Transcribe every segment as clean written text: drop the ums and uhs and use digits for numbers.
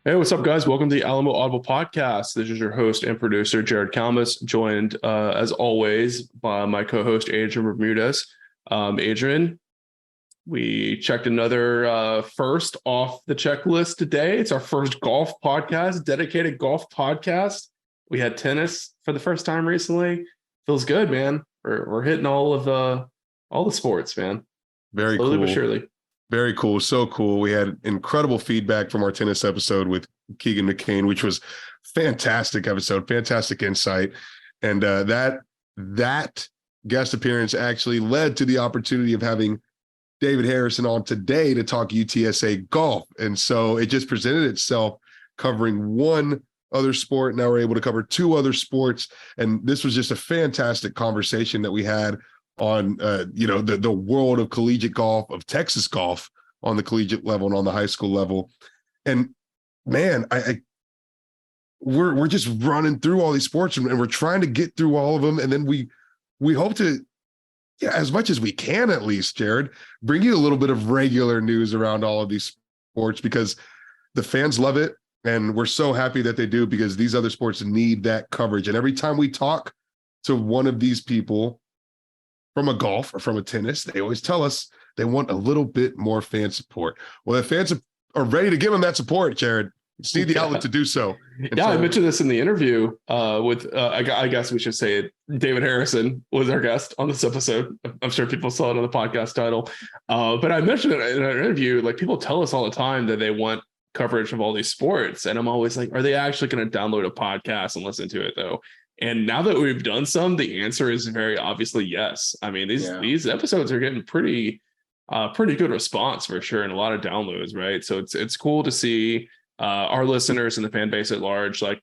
Hey, what's up, guys? Welcome to the Alamo Audible Podcast. This is your host and producer, Jared Kalmus, joined, as always, by my co-host, Adrian Bermudez. Adrian, we checked another first off the checklist today. It's our first golf podcast, dedicated golf podcast. We had tennis for the first time recently. Feels good, man. We're hitting all the sports, man. Very Slowly but cool. surely. Very cool. So cool. We had incredible feedback from our tennis episode with Keegan McCain, which was fantastic episode, fantastic insight. And that guest appearance actually led to the opportunity of having David Harrison on today to talk UTSA golf. And so it just presented itself covering one other sport. Now we're able to cover two other sports. And this was just a fantastic conversation that we had on the world of collegiate golf, of Texas golf on the collegiate level and on the high school level. And man, we're just running through all these sports and we're trying to get through all of them. And then we hope to, as much as we can, at least, Jared, bring you a little bit of regular news around all of these sports because the fans love it. And we're so happy that they do because these other sports need that coverage. And every time we talk to one of these people, from a golf or from a tennis, they always tell us they want a little bit more fan support. Well, the fans are ready to give them that support, Jared. You just need the outlet to do so. I mentioned this in the interview with, I guess we should say it, David Harrison was our guest on this episode. I'm sure people saw it on the podcast title. But I mentioned it in an interview, like people tell us all the time that they want coverage of all these sports. And I'm always like, are they actually going to download a podcast and listen to it though? And now that we've done some, the answer is very obviously yes. I mean, these episodes are getting pretty good response for sure, and a lot of downloads, right? So it's cool to see our listeners and the fan base at large, like,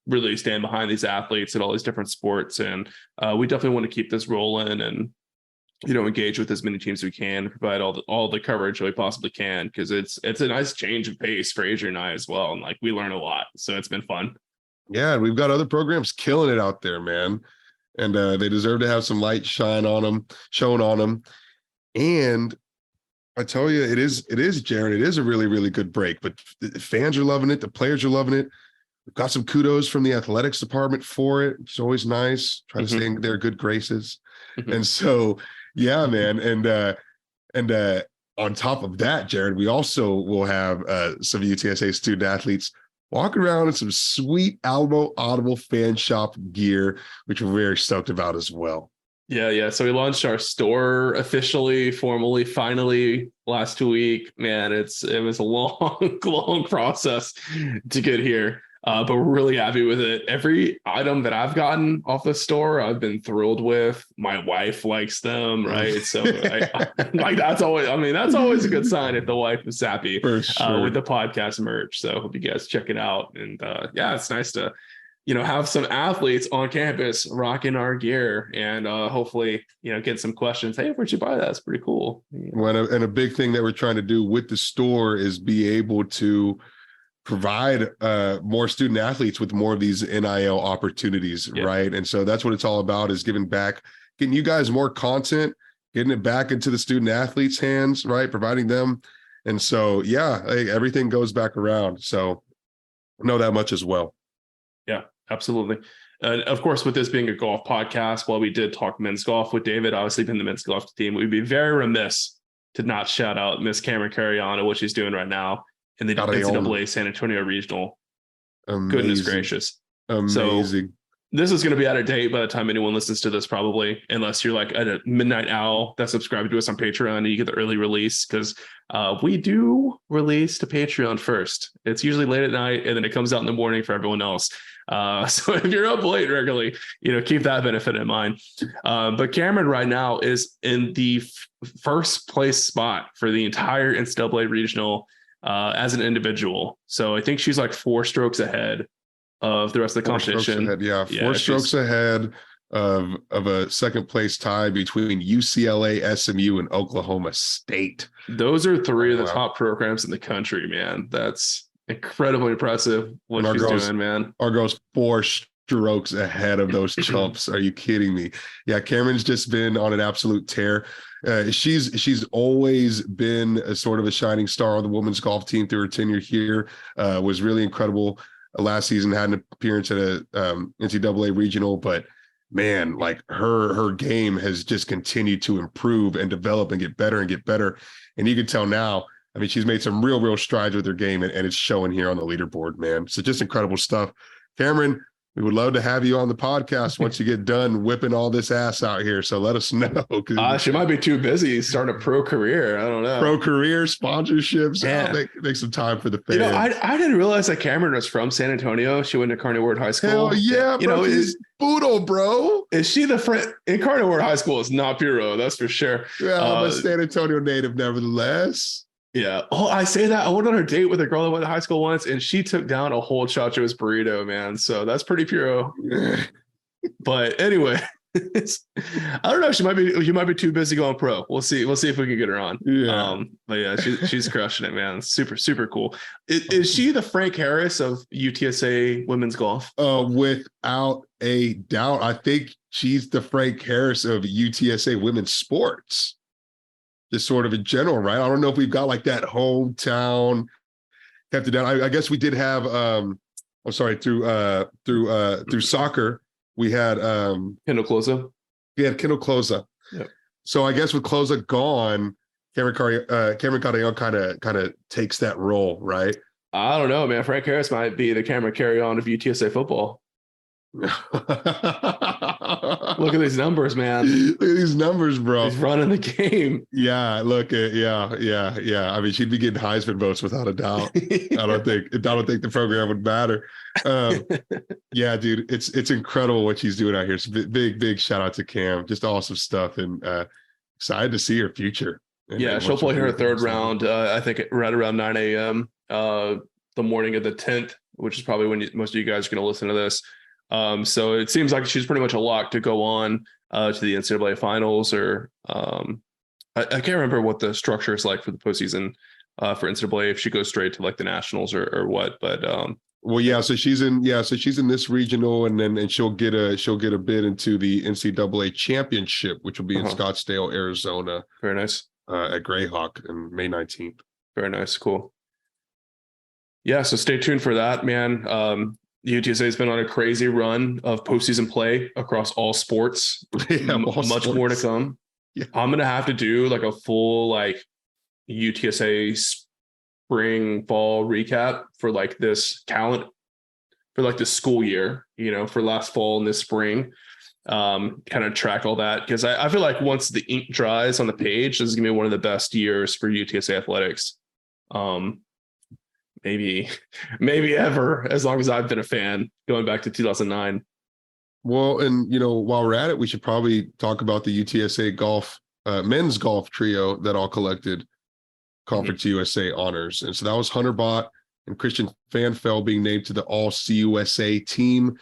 really stand behind these athletes at all these different sports. And we definitely want to keep this rolling and, engage with as many teams as we can, provide all the coverage we possibly can, because it's a nice change of pace for Adrian and I as well. And like we learn a lot. So it's been fun. Yeah, and we've got other programs killing it out there, man. And they deserve to have some light shown on them. And I tell you, it is, Jared, it is a really, really good break. But the fans are loving it. The players are loving it. We've got some kudos from the athletics department for it. It's always nice. Try to stay in their good graces. And so, yeah, man. And on top of that, Jared, we also will have some UTSA student athletes walking around in some sweet Alamo Audible fan shop gear, which we're very stoked about as well. Yeah. So we launched our store officially, formally, finally last week. Man, it was a long process to get here. But we're really happy with it. Every item that I've gotten off the store, I've been thrilled with. My wife likes them, right? So that's always a good sign if the wife is happy with the podcast merch. So hope you guys check it out. And it's nice to, have some athletes on campus rocking our gear and hopefully, get some questions. Hey, where'd you buy that? That's pretty cool. And a big thing that we're trying to do with the store is be able to provide more student athletes with more of these NIL opportunities, right? And so that's what it's all about, is giving back, getting you guys more content, getting it back into the student athletes' hands, right? Providing them. And so, everything goes back around. So I know that much as well. Yeah, absolutely. And of course, with this being a golf podcast, while we did talk men's golf with David, obviously being the men's golf team, we'd be very remiss to not shout out Miss Cameron Carrion and what she's doing right now in the NCAA San Antonio Regional. Amazing. Goodness gracious. Amazing. So this is going to be out of date by the time anyone listens to this, probably, unless you're like a midnight owl that subscribed to us on Patreon and you get the early release, because we do release to Patreon first. It's usually late at night and then it comes out in the morning for everyone else. So if you're up late regularly, keep that benefit in mind. But Cameron right now is in the first place spot for the entire NCAA regional as an individual. So I think she's like 4 strokes ahead of the rest of the competition. Four strokes ahead of a second place tie between UCLA, SMU, and Oklahoma State. Those are 3 of the top programs in the country, man. That's incredibly impressive what she's doing, man. Our girl's 4 strokes ahead of those chumps. Are you kidding me? Yeah, Cameron's just been on an absolute tear. She's always been a sort of a shining star on the women's golf team through her tenure here. Was really incredible. Last season had an appearance at a NCAA regional, but man, like her game has just continued to improve and develop and get better and get better. And you can tell now, I mean, she's made some real strides with her game, and it's showing here on the leaderboard, man. So just incredible stuff. Cameron, we would love to have you on the podcast once you get done whipping all this ass out here. So let us know. She might be too busy starting a pro career. I don't know. Pro career, sponsorships. Yeah. Make some time for the fans. I didn't realize that Cameron was from San Antonio. She went to Carnegie Ward High School. Hell yeah, bro. She's Boodle, bro. Is she the friend? In Carnegie Ward High School is not Bureau, that's for sure. Yeah, I'm a San Antonio native, nevertheless. Yeah. Oh, I say that. I went on a date with a girl that went to high school once, and she took down a whole Chacho's burrito, man. So that's pretty puro. But anyway, I don't know. She might be too busy going pro. We'll see if we can get her on. Yeah. But yeah, she's crushing it, man. Super cool. Is she the Frank Harris of UTSA women's golf? Without a doubt. I think she's the Frank Harris of UTSA women's sports. Just sort of in general, right? I don't know if we've got like that hometown kept it down. I guess we did have through soccer, we had Kendall Closa. We had Kendall Closa. Yep. So I guess with Closa gone, Cameron Carrion kind of takes that role, right? I don't know, man. Frank Harris might be the Cameron Carrion of UTSA football. Look at these numbers, man. Look at these numbers, bro. He's running the game. Yeah, look, yeah. I mean, she'd be getting Heisman votes without a doubt. I don't think the program would matter. Yeah, dude, it's incredible what she's doing out here. So big shout out to Cam. Just awesome stuff, and excited to see her future. Yeah, she'll play her third round. I think right around 9 a.m. The morning of the 10th, which is probably when most of you guys are going to listen to this. So it seems like she's pretty much a lock to go on to the NCAA finals, or I can't remember what the structure is like for the postseason for NCAA, if she goes straight to like the nationals or what, but well, yeah. So she's in this regional, and she'll get a bid into the NCAA championship, which will be in Scottsdale, Arizona. Very nice. At Greyhawk on May 19th. Very nice. Cool. Yeah. So stay tuned for that, man. UTSA has been on a crazy run of postseason play across all sports. Yeah, much more to come. Yeah. I'm going to have to do like a full like UTSA spring fall recap for like this calendar, for like the school year, for last fall and this spring. Kind of track all that, because I feel like once the ink dries on the page, this is gonna be one of the best years for UTSA athletics. Maybe ever, as long as I've been a fan, going back to 2009. Well, and while we're at it, we should probably talk about the UTSA golf men's golf trio that all collected Conference USA honors. And so that was Hunter Bott and Christian Fanfell being named to the All CUSA team.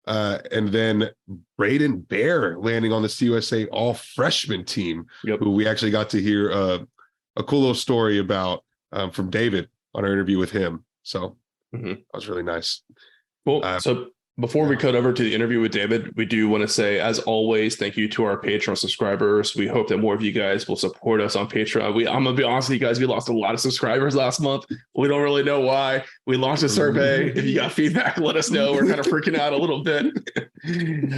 And then Braden Bear landing on the CUSA All Freshman team, who we actually got to hear a cool little story about from David on our interview with him. So that was really nice. Cool. So before we cut over to the interview with David, we do want to say, as always, thank you to our Patreon subscribers. We hope that more of you guys will support us on Patreon. I'm going to be honest with you guys, we lost a lot of subscribers last month. We don't really know why. We launched a survey. If you got feedback, let us know. We're kind of freaking out a little bit.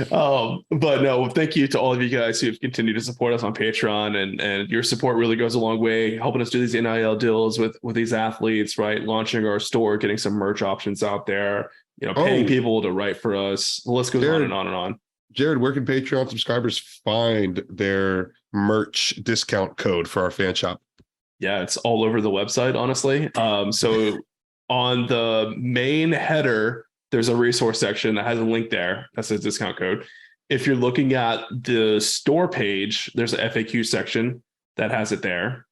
But no, thank you to all of you guys who've continued to support us on Patreon. And your support really goes a long way, helping us do these NIL deals with these athletes, right? Launching our store, getting some merch options out there. Paying people to write for us. The list goes on and on and on. Jared, where can Patreon subscribers find their merch discount code for our fan shop? Yeah, it's all over the website, honestly. So on the main header, there's a resource section that has a link there that says discount code. If you're looking at the store page, there's an FAQ section that has it there.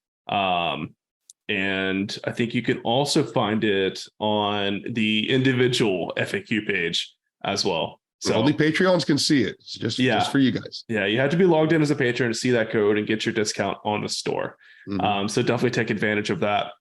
And I think you can also find it on the individual FAQ page as well. So only Patreons can see it. It's just for you guys. Yeah, you have to be logged in as a patron to see that code and get your discount on the store. So definitely take advantage of that.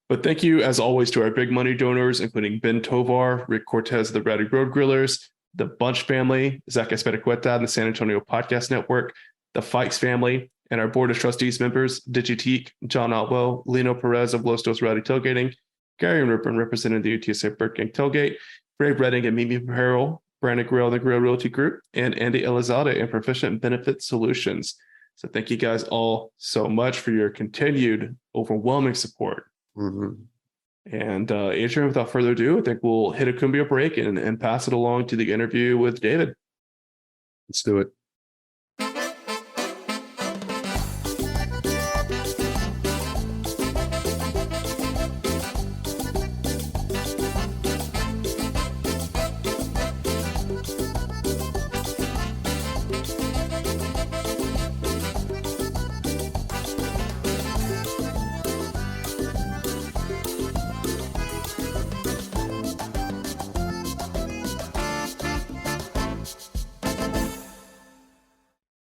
But thank you, as always, to our big money donors, including Ben Tovar, Rick Cortez of the Ratty Road Grillers, the Bunch family, Zach Espericueta and the San Antonio Podcast Network, the Fikes family, and our board of trustees members, Digitique, John Otwell, Lino Perez of Los Dos Rowdy Tailgating, Gary and Rupert representing the UTSA Bird Gang Tailgate, Ray Redding and Mimi Harrell, Brandon Grill and the Grill Realty Group, and Andy Elizalde and Proficient Benefit Solutions. So thank you guys all so much for your continued overwhelming support. Mm-hmm. And Adrian, without further ado, I think we'll hit a cumbia break and pass it along to the interview with David. Let's do it.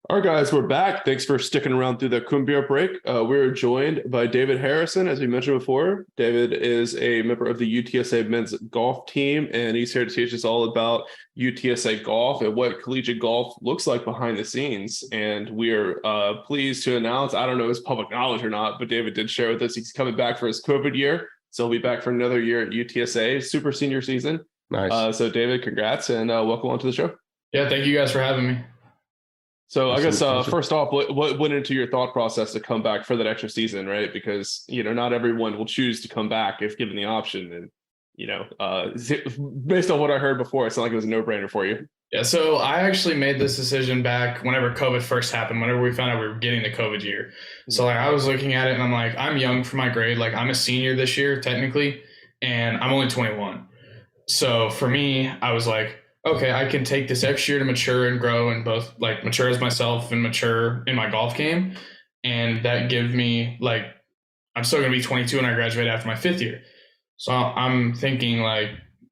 All right, guys, we're back. Thanks for sticking around through the cumbia break. We're joined by David Harrison, as we mentioned before. David is a member of the UTSA men's golf team, and he's here to teach us all about UTSA golf and what collegiate golf looks like behind the scenes. And we are pleased to announce, I don't know if it's public knowledge or not, but David did share with us he's coming back for his COVID year. So he'll be back for another year at UTSA, super senior season. Nice. So David, congrats, and welcome onto the show. Yeah, thank you guys for having me. So I guess first off, what went into your thought process to come back for that extra season, right? Because, not everyone will choose to come back if given the option. And, based on what I heard before, it sounded like it was a no-brainer for you. Yeah, so I actually made this decision back whenever COVID first happened, whenever we found out we were getting the COVID year. So I was looking at it and I'm like, I'm young for my grade. Like I'm a senior this year, technically, and I'm only 21. So for me, I was like, okay, I can take this extra year to mature and grow and both like mature as myself and mature in my golf game. And that give me I'm still going to be 22 when I graduate after my 5th year. So I'm thinking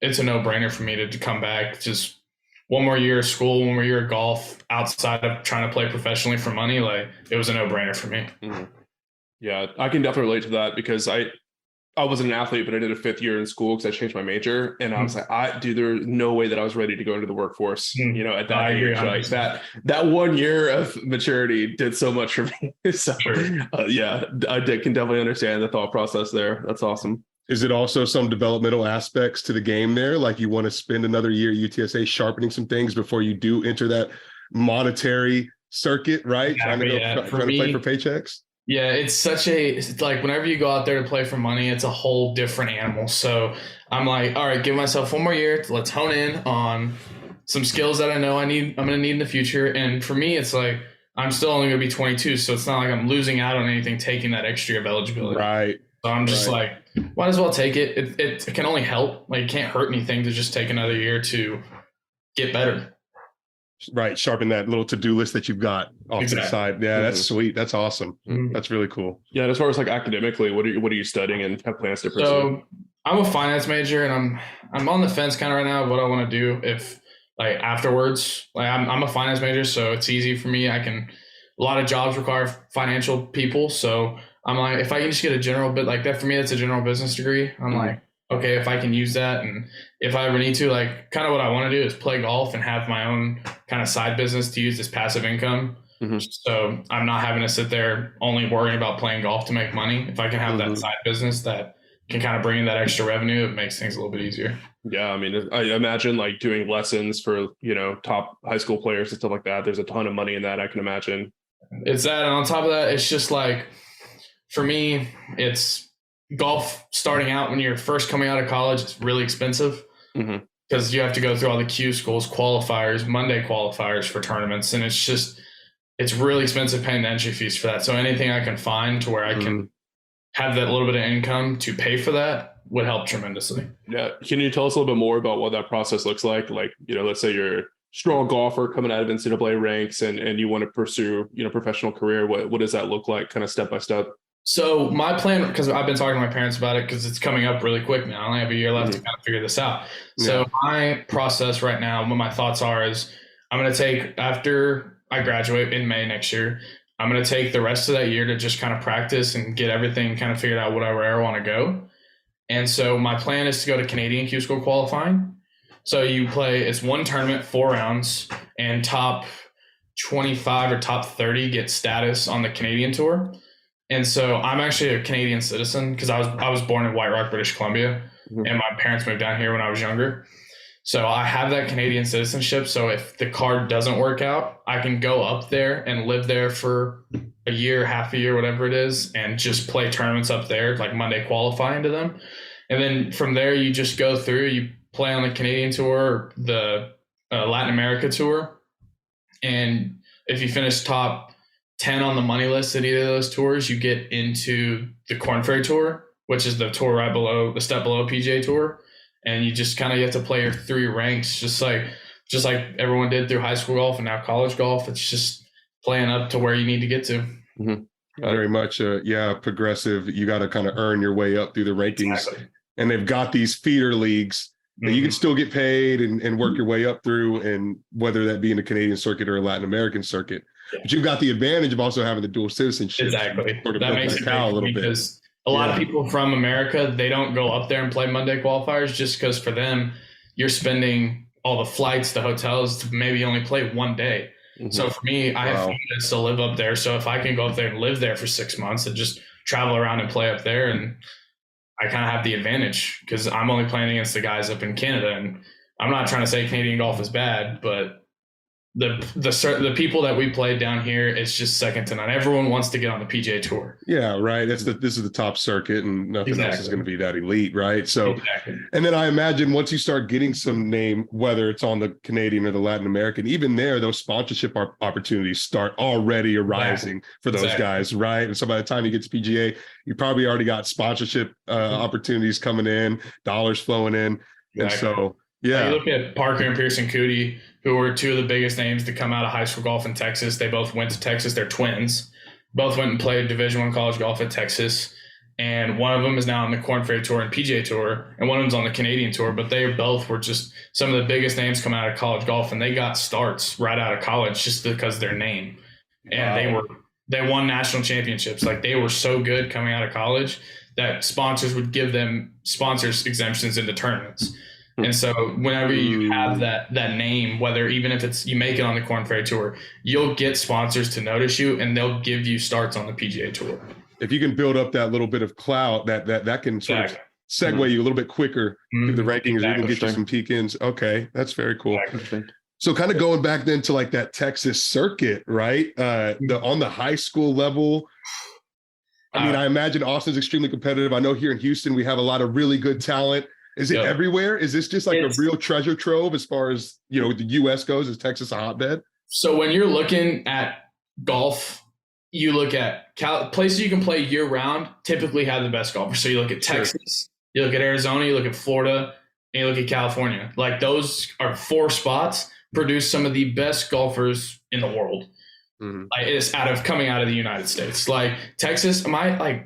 it's a no brainer for me to come back. Just one more year of school, one more year of golf outside of trying to play professionally for money. It was a no brainer for me. Mm-hmm. Yeah, I can definitely relate to that because I wasn't an athlete, but I did a 5th year in school because I changed my major. And I was like, there's no way that I was ready to go into the workforce, at that age. Like that 1 year of maturity did so much for me. So I can definitely understand the thought process there. That's awesome. Is it also some developmental aspects to the game there? Like you want to spend another year at UTSA sharpening some things before you do enter that monetary circuit, right? Trying to play for paychecks? Yeah, it's whenever you go out there to play for money, it's a whole different animal. So I'm like, all right, give myself one more year. Let's hone in on some skills that I know I'm going to need in the future. And for me, it's like, I'm still only going to be 22. So it's not like I'm losing out on anything, taking that extra year of eligibility. Right. So I'm just might as well take it. It can only help. It can't hurt anything to just take another year to get better. Right. Sharpen that little to-do list that you've got off to the side. Yeah, that's sweet. That's awesome. Mm-hmm. That's really cool. Yeah. And as far as academically, what are you studying and have plans to pursue? So I'm a finance major and I'm on the fence kind of right now of what I want to do if afterwards. I'm a finance major, so it's easy for me. A lot of jobs require financial people. So I'm like, if I can just get a general bit like that, for me, that's a general business degree. I'm like, okay, if I can use that. And if I ever need to, kind of what I want to do is play golf and have my own kind of side business to use as passive income. Mm-hmm. So I'm not having to sit there only worrying about playing golf to make money. If I can have that side business that can kind of bring in that extra revenue, it makes things a little bit easier. Yeah. I mean, I imagine doing lessons for, top high school players and stuff like that. There's a ton of money in that, I can imagine. It's that. And on top of that, it's just for me, it's golf starting out when you're first coming out of college. It's really expensive because you have to go through all the Q schools, qualifiers, Monday qualifiers for tournaments. And it's really expensive paying the entry fees for that. So anything I can find to where I can have that little bit of income to pay for that would help tremendously. Yeah. Can you tell us a little bit more about what that process looks like? Let's say you're a strong golfer coming out of NCAA ranks and you want to pursue, professional career. What does that look like kind of step by step? So my plan, because I've been talking to my parents about it because it's coming up really quick now. I only have a year left to kind of figure this out. So my process right now, what my thoughts are is I'm going to take, after I graduate in May next year, I'm going to take the rest of that year to just kind of practice and get everything kind of figured out where I want to go. And so my plan is to go to Canadian Q School qualifying. So it's one tournament, 4 rounds, and top 25 or top 30 get status on the Canadian tour. And so I'm actually a Canadian citizen because I was born in White Rock, British Columbia, and my parents moved down here when I was younger. So I have that Canadian citizenship. So if the card doesn't work out, I can go up there and live there for a year, half a year, whatever it is, and just play tournaments up there, like Monday qualify into them. And then from there, you just go through, you play on the Canadian tour, the Latin America tour. And if you finish top 10 on the money list at either of those tours, you get into the Korn Ferry Tour, which is the tour right below, the step below PGA Tour. And you just kind of get to play your 3 ranks, just like everyone did through high school golf and now college golf. It's just playing up to where you need to get to. Very much, progressive. You got to kind of earn your way up through the rankings. Exactly. And they've got these feeder leagues that you can still get paid and work your way up through, and whether that be in the Canadian circuit or a Latin American circuit. Yeah. But you've got the advantage of also having the dual citizenship. Exactly. That makes it a little bit. Because a lot of people from America, they don't go up there and play Monday qualifiers just because for them, you're spending all the flights, the hotels to maybe only play one day. So for me, I have family to live up there. So if I can go up there and live there for 6 months and just travel around and play up there, and I kind of have the advantage because I'm only playing against the guys up in Canada. And I'm not trying to say Canadian golf is bad, but the people that we played down here, it's just second to none. Everyone wants to get on the PGA Tour. Yeah, right. This is the top circuit, and nothing else is going to be that elite, right? So, and then I imagine once you start getting some name, whether it's on the Canadian or the Latin American, even there, those sponsorship opportunities start already arising for those guys, right? And so by the time you get to PGA, you probably already got sponsorship opportunities coming in, dollars flowing in, and so. Yeah. You look at Parker and Pearson Cootie, who were 2 of the biggest names to come out of high school golf in Texas. They both went to Texas. They're twins. Both went and played Division I college golf at Texas. And one of them is now on the Korn Ferry Tour and PGA Tour, and one of them's on the Canadian Tour. But they both were just some of the biggest names coming out of college golf, and they got starts right out of college just because of their name. And they won national championships. Like, they were so good coming out of college that sponsors would give them sponsors exemptions into tournaments. And so whenever you have that name, whether even if it's you make it on the Korn Ferry Tour, you'll get sponsors to notice you, and they'll give you starts on the PGA Tour. If you can build up that little bit of clout, that can sort of segue you a little bit quicker through the rankings, or even get you some peek-ins. Okay, that's very cool. So kind of going back then to like that Texas circuit, right? On the high school level, I mean, I imagine Austin's extremely competitive. I know here in Houston, we have a lot of really good talent. Is it everywhere? Is this just like a real treasure trove as far as, the U.S. goes? Is Texas a hotbed? So when you're looking at golf, you look at places you can play year round typically have the best golfers. So you look at Texas, you look at Arizona, you look at Florida, and you look at California. Like, those are 4 spots produce some of the best golfers in the world. Like, it's coming out of the United States. Like, Texas,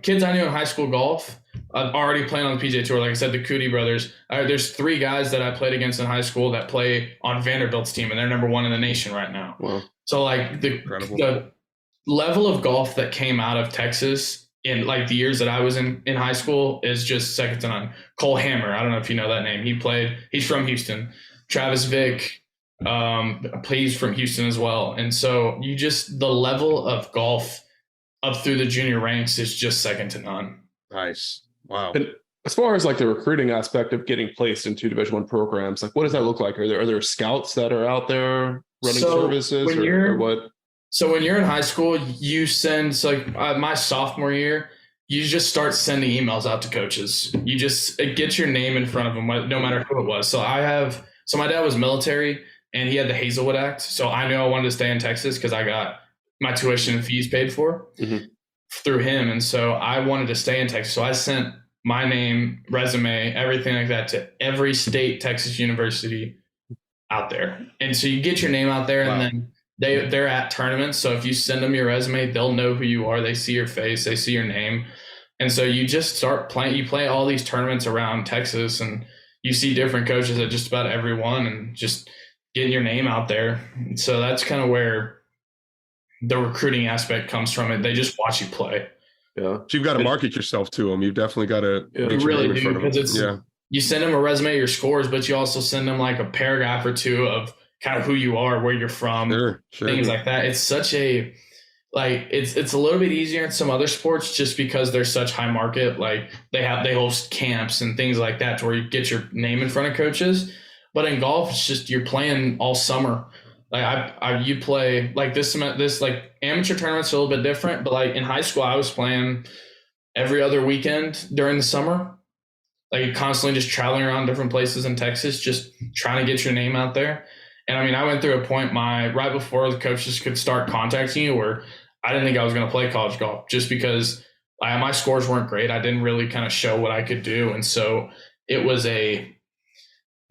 kids I knew in high school golf, already playing on the PGA Tour. Like I said, the Cootie brothers. There's 3 guys that I played against in high school that play on Vanderbilt's team, and they're number 1 in the nation right now. Wow. So like the level of golf that came out of Texas in like the years that I was in high school is just second to none. Cole Hammer, I don't know if you know that name. He's from Houston. Travis Vick, plays from Houston as well. And so the level of golf up through the junior ranks is just second to none. Nice. Wow. And as far as like the recruiting aspect of getting placed into Division I programs, like what does that look like? Are there scouts that are out there running services or what? So when you're in high school, you send, my sophomore year, you just start sending emails out to coaches. You just get your name in front of them, no matter who it was. So my dad was military, and he had the Hazelwood Act. So I knew I wanted to stay in Texas because I got my tuition and fees paid for through him. And so I wanted to stay in Texas. So I sent my name, resume, everything like that to every state Texas university out there. And so you get your name out there, and then they're at tournaments. So if you send them your resume, they'll know who you are. They see your face, they see your name. And so you just start playing, you play all these tournaments around Texas, and you see different coaches at just about every one, and just getting your name out there. So that's kind of where the recruiting aspect comes from. It. They just watch you play. Yeah. So you've got to market yourself to them. You've definitely got to. You really do, because you send them a resume of your scores, but you also send them like a paragraph or two of kind of who you are, where you're from, things like that. It's such a, like, it's a little bit easier in some other sports just because they're such high market. Like they host camps and things like that to where you get your name in front of coaches. But in golf, it's just, you're playing all summer. Like you play like this like amateur tournaments are a little bit different, but like in high school, I was playing every other weekend during the summer, like constantly just traveling around different places in Texas, just trying to get your name out there. And I mean, I went through a point right before the coaches could start contacting you where I didn't think I was going to play college golf just because my scores weren't great. I didn't really kind of show what I could do. And so it was a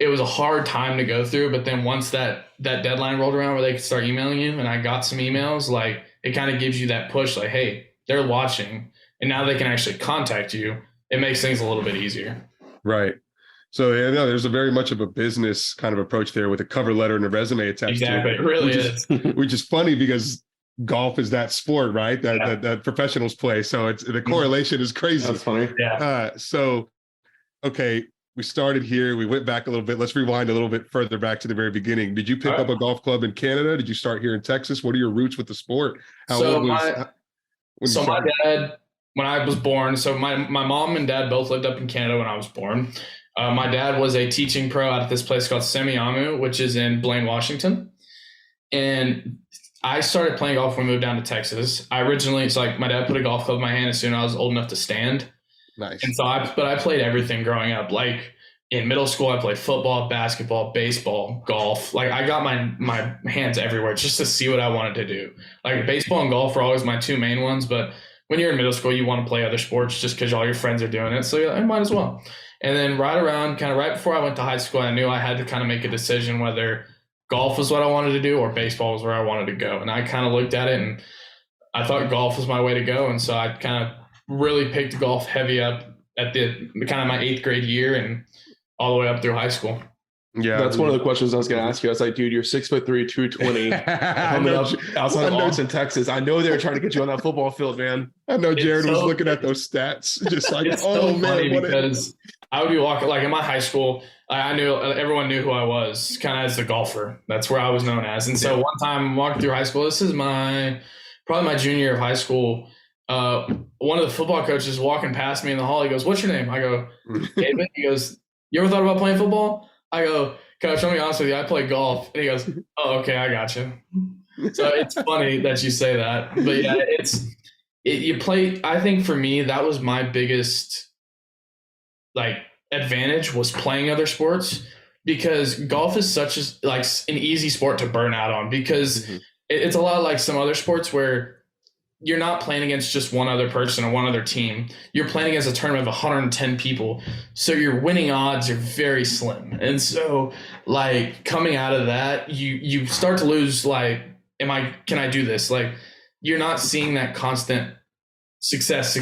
hard time to go through. But then once that deadline rolled around where they could start emailing you, and I got some emails, like it kind of gives you that push, like, hey, they're watching and now they can actually contact you. It makes things a little bit easier. Right. So yeah, no, there's a very much of a business kind of approach there with a cover letter and a resume attached. Exactly. To it. It really is. Which is funny because golf is that sport, right? That professionals play. So it's the correlation is crazy. That's funny. Yeah. So, okay, we started here. We went back a little bit. Let's rewind a little bit further back to the very beginning. Did you pick up a golf club in Canada? Did you start here in Texas? What are your roots with the sport? My dad, when I was born, so my mom and dad both lived up in Canada when I was born. My dad was a teaching pro out at this place called Semiahmoo, which is in Blaine, Washington. And I started playing golf when we moved down to Texas. It's like my dad put a golf club in my hand as soon as I was old enough to stand. Nice. And so I played everything growing up. Like in middle school, I played football, basketball, baseball, golf. Like I got my hands everywhere just to see what I wanted to do. Like baseball and golf were always my two main ones. But when you're in middle school, you want to play other sports just because all your friends are doing it. So I might as well. And then right before I went to high school, I knew I had to kind of make a decision whether golf was what I wanted to do or baseball was where I wanted to go. And I kind of looked at it and I thought golf was my way to go. And so I kind of really picked golf heavy up at the kind of my 8th grade year and all the way up through high school. Yeah, that's one of the questions I was going to ask you. I was like, dude, you're 6'3", 220, coming up outside of Austin, Texas. I know they were trying to get you on that football field, man. I know Jared was looking at those stats, just like, oh man, because I would be walking like in my high school. I knew everyone knew who I was, kind of as the golfer. That's where I was known as. And so one time I'm walking through high school. This is probably my junior year of high school. One of the football coaches walking past me in the hall. He goes, "What's your name?" I go, "David." He goes, "You ever thought about playing football?" I go, "Coach, let me be honest with you. I play golf." And he goes, "Oh, okay, I got you." So it's funny that you say that, but yeah, you play. I think for me, that was my biggest advantage was playing other sports, because golf is such an easy sport to burn out on, because it's a lot like some other sports where you're not playing against just one other person or one other team. You're playing against a tournament of 110 people. So your winning odds are very slim. And so coming out of that, you start to lose can I do this? You're not seeing that constant success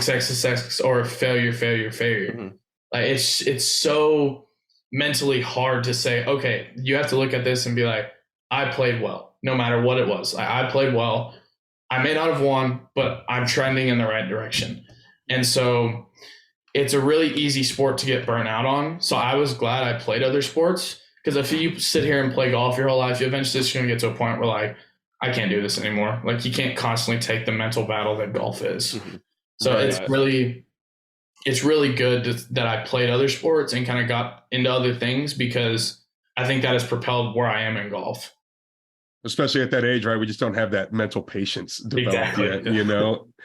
or failure. Mm-hmm. It's so mentally hard to say, okay, you have to look at this and be like, I played well, no matter what it was. I played well. I may not have won, but I'm trending in the right direction. And so it's a really easy sport to get burnt out on. So I was glad I played other sports, because if you sit here and play golf your whole life, you eventually just going to get to a point where I can't do this anymore. You can't constantly take the mental battle that golf is. Mm-hmm. So right. It's really good that I played other sports and kind of got into other things, because I think that has propelled where I am in golf. Especially at that age, right? We just don't have that mental patience developed yet,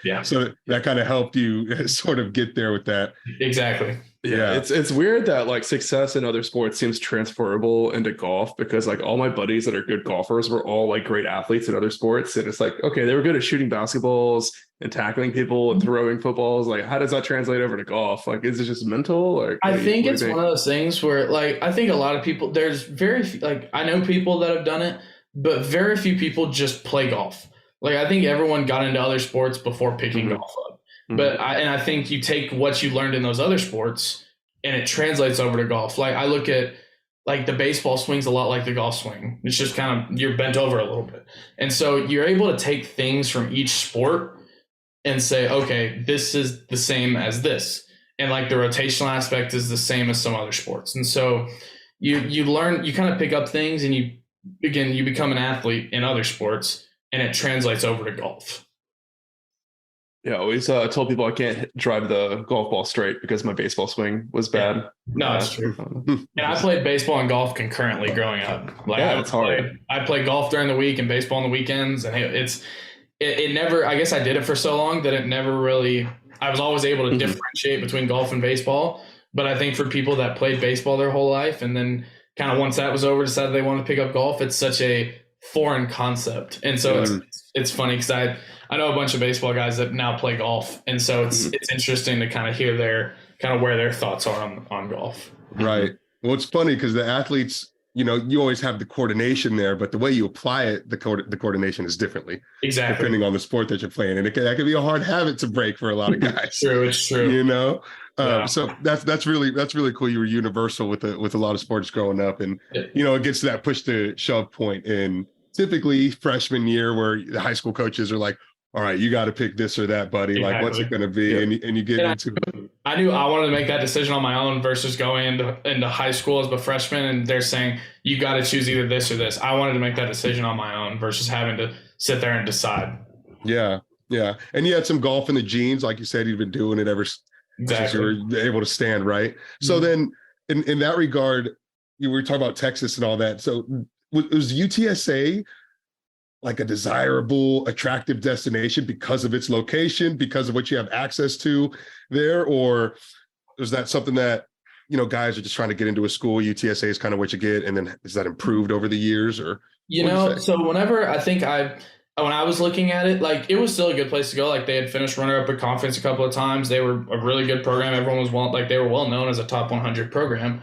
Yeah. So that kind of helped you sort of get there with that. Exactly. Yeah. It's weird that success in other sports seems transferable into golf, because all my buddies that are good golfers were all great athletes in other sports. And it's okay, they were good at shooting basketballs and tackling people and throwing footballs. How does that translate over to golf? Is it just mental? I think it's one of those things where I think a lot of people, there's very few, I know people that have done it, but very few people just play golf. I think everyone got into other sports before picking golf up. Mm-hmm. But I think you take what you learned in those other sports and it translates over to golf. I look at the baseball swing's a lot like the golf swing. It's just kind of, you're bent over a little bit. And so you're able to take things from each sport and say, okay, this is the same as this. and like the rotational aspect is the same as some other sports. And so you learn, you kind of pick up things, and you become an athlete in other sports, and it translates over to golf. Yeah, I always told people I can't drive the golf ball straight because my baseball swing was bad. Yeah. No, it's true. And I played baseball and golf concurrently growing up. Like, yeah, it's hard. I played golf during the week and baseball on the weekends, and it never. I guess I did it for so long that it never really. I was always able to differentiate between golf and baseball. But I think for people that played baseball their whole life, and then kind of once that was over, decided they wanted to pick up golf, it's such a foreign concept. And so it's funny because I know a bunch of baseball guys that now play golf. And so it's interesting to kind of hear where their thoughts are on golf. Right. Well, it's funny because the athletes, you always have the coordination there, but the way you apply it, the coordination is differently. Exactly. Depending on the sport that you're playing. And that can be a hard habit to break for a lot of guys. It's true. So that's really cool. You were universal with a lot of sports growing up, and it gets to that push to shove point in typically freshman year where the high school coaches are like, all right, you got to pick this or that, buddy. Exactly. Like, what's it going to be? Yeah. And you get into it. I knew I wanted to make that decision on my own versus going into high school as a freshman, and they're saying you got to choose either this or this. I wanted to make that decision on my own versus having to sit there and decide. Yeah. Yeah. And you had some golf in the genes. Like you said, you've been doing it ever since you were able to stand, right? Mm-hmm. So then in that regard, you were talking about Texas and all that. So was UTSA like a desirable, attractive destination because of its location, because of what you have access to there? Or is that something that, guys are just trying to get into a school, UTSA is kind of what you get, and then is that improved over the years? Or so whenever when I was looking at it, like, it was still a good place to go. Like, they had finished runner-up at conference a couple of times. They were a really good program. Everyone was they were well known as a top 100 program.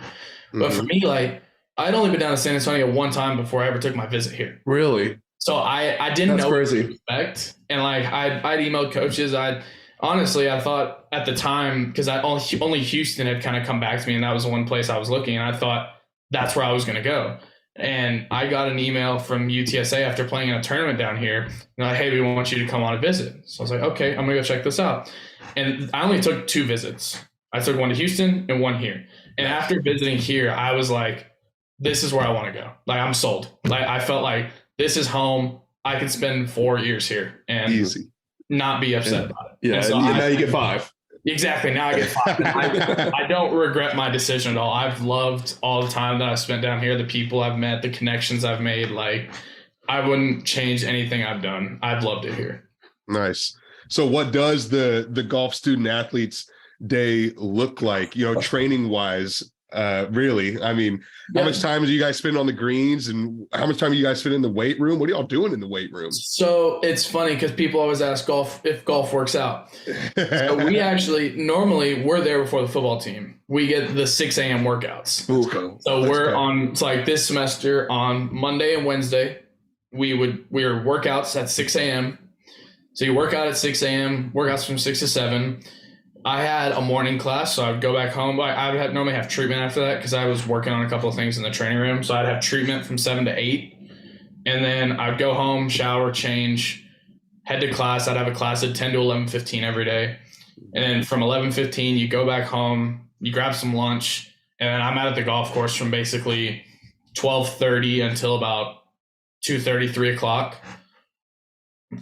But for me, like, I'd only been down to San Antonio one time before I ever took my visit here. Really? So I didn't know what to expect. And like, I'd emailed coaches. I thought at the time, because only Houston had kind of come back to me, and that was the one place I was looking, and I thought that's where I was going to go. And I got an email from UTSA after playing in a tournament down here. Like, hey, we want you to come on a visit. So I was like, okay, I'm going to go check this out. And I only took 2 visits. I took one to Houston and one here. And after visiting here, I was like, this is where I want to go. Like, I'm sold. Like, I felt like this is home. I could spend 4 years here and not be upset about it. Yeah, so now you get 5. Exactly. Now I get 5. I don't regret my decision at all. I've loved all the time that I've spent down here, the people I've met, the connections I've made. Like, I wouldn't change anything I've done. I've loved it here. Nice. So what does the golf student athletes day look like, training wise? Really? I mean, how much time do you guys spend on the greens, and how much time do you guys spend in the weight room? What are y'all doing in the weight room? So it's funny because people always ask if golf works out. So we actually, normally we're there before the football team. We get the 6 a.m. workouts. So it's like this semester on Monday and Wednesday, we were workouts at 6 a.m. So you work out at 6 a.m., workouts from 6 to 7. I had a morning class, so I would go back home. I would normally have treatment after that because I was working on a couple of things in the training room. So I'd have treatment from 7 to 8. And then I'd go home, shower, change, head to class. I'd have a class at 10 to 11:15 every day. And then from 11:15, you go back home, you grab some lunch, and then I'm out at the golf course from basically 12:30 until about 2:30, 3 o'clock.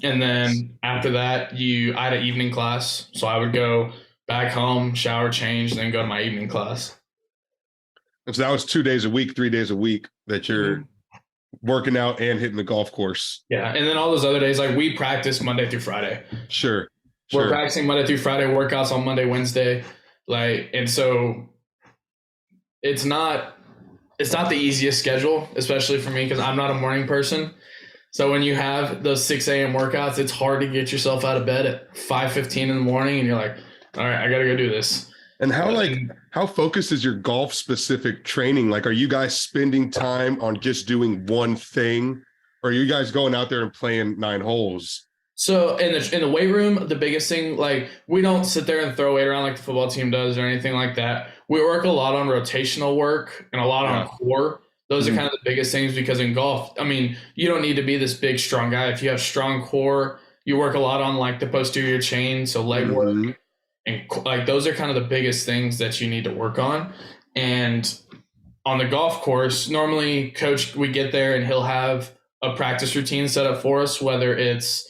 And then after that, I had an evening class. So I would go back home, shower, change, and then go to my evening class. And so that was 2 days a week, 3 days a week that you're working out and hitting the golf course. Yeah. And then all those other days, like, we practice Monday through Friday. Sure. We're practicing Monday through Friday, workouts on Monday, Wednesday. Like, and so it's not the easiest schedule, especially for me, because I'm not a morning person. So when you have those 6 a.m. workouts, it's hard to get yourself out of bed at 5:15 in the morning, and you're like, all right, I got to go do this. And how focused is your golf specific training? Like, are you guys spending time on just doing one thing, or are you guys going out there and playing 9 holes? So in the weight room, the biggest thing, like, we don't sit there and throw weight around like the football team does or anything like that. We work a lot on rotational work and a lot on core. Those are kind of the biggest things, because in golf, I mean, you don't need to be this big, strong guy. If you have strong core, you work a lot on like the posterior chain, so leg work. And like those are kind of the biggest things that you need to work on. And on the golf course, normally we get there and he'll have a practice routine set up for us, whether it's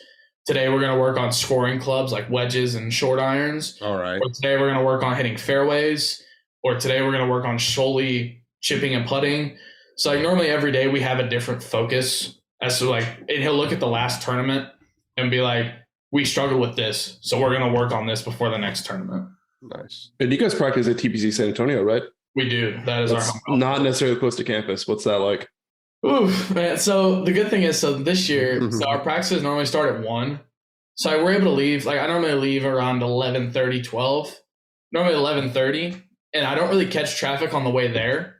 today we're going to work on scoring clubs like wedges and short irons. All right. Or today we're going to work on hitting fairways. Or today we're going to work on solely chipping and putting. So like normally every day we have a different focus as to like, and he'll look at the last tournament and be like, we struggled with this, so we're going to work on this before the next tournament. Nice. And you guys practice at TPC San Antonio, right? We do. That is That's our home. not necessarily close to campus. What's that like? Ooh, man. So the good thing is, so this year, so our practices normally start at 1. So we're able to leave, like I normally leave around 11:30, 12. Normally 11:30, and I don't really catch traffic on the way there.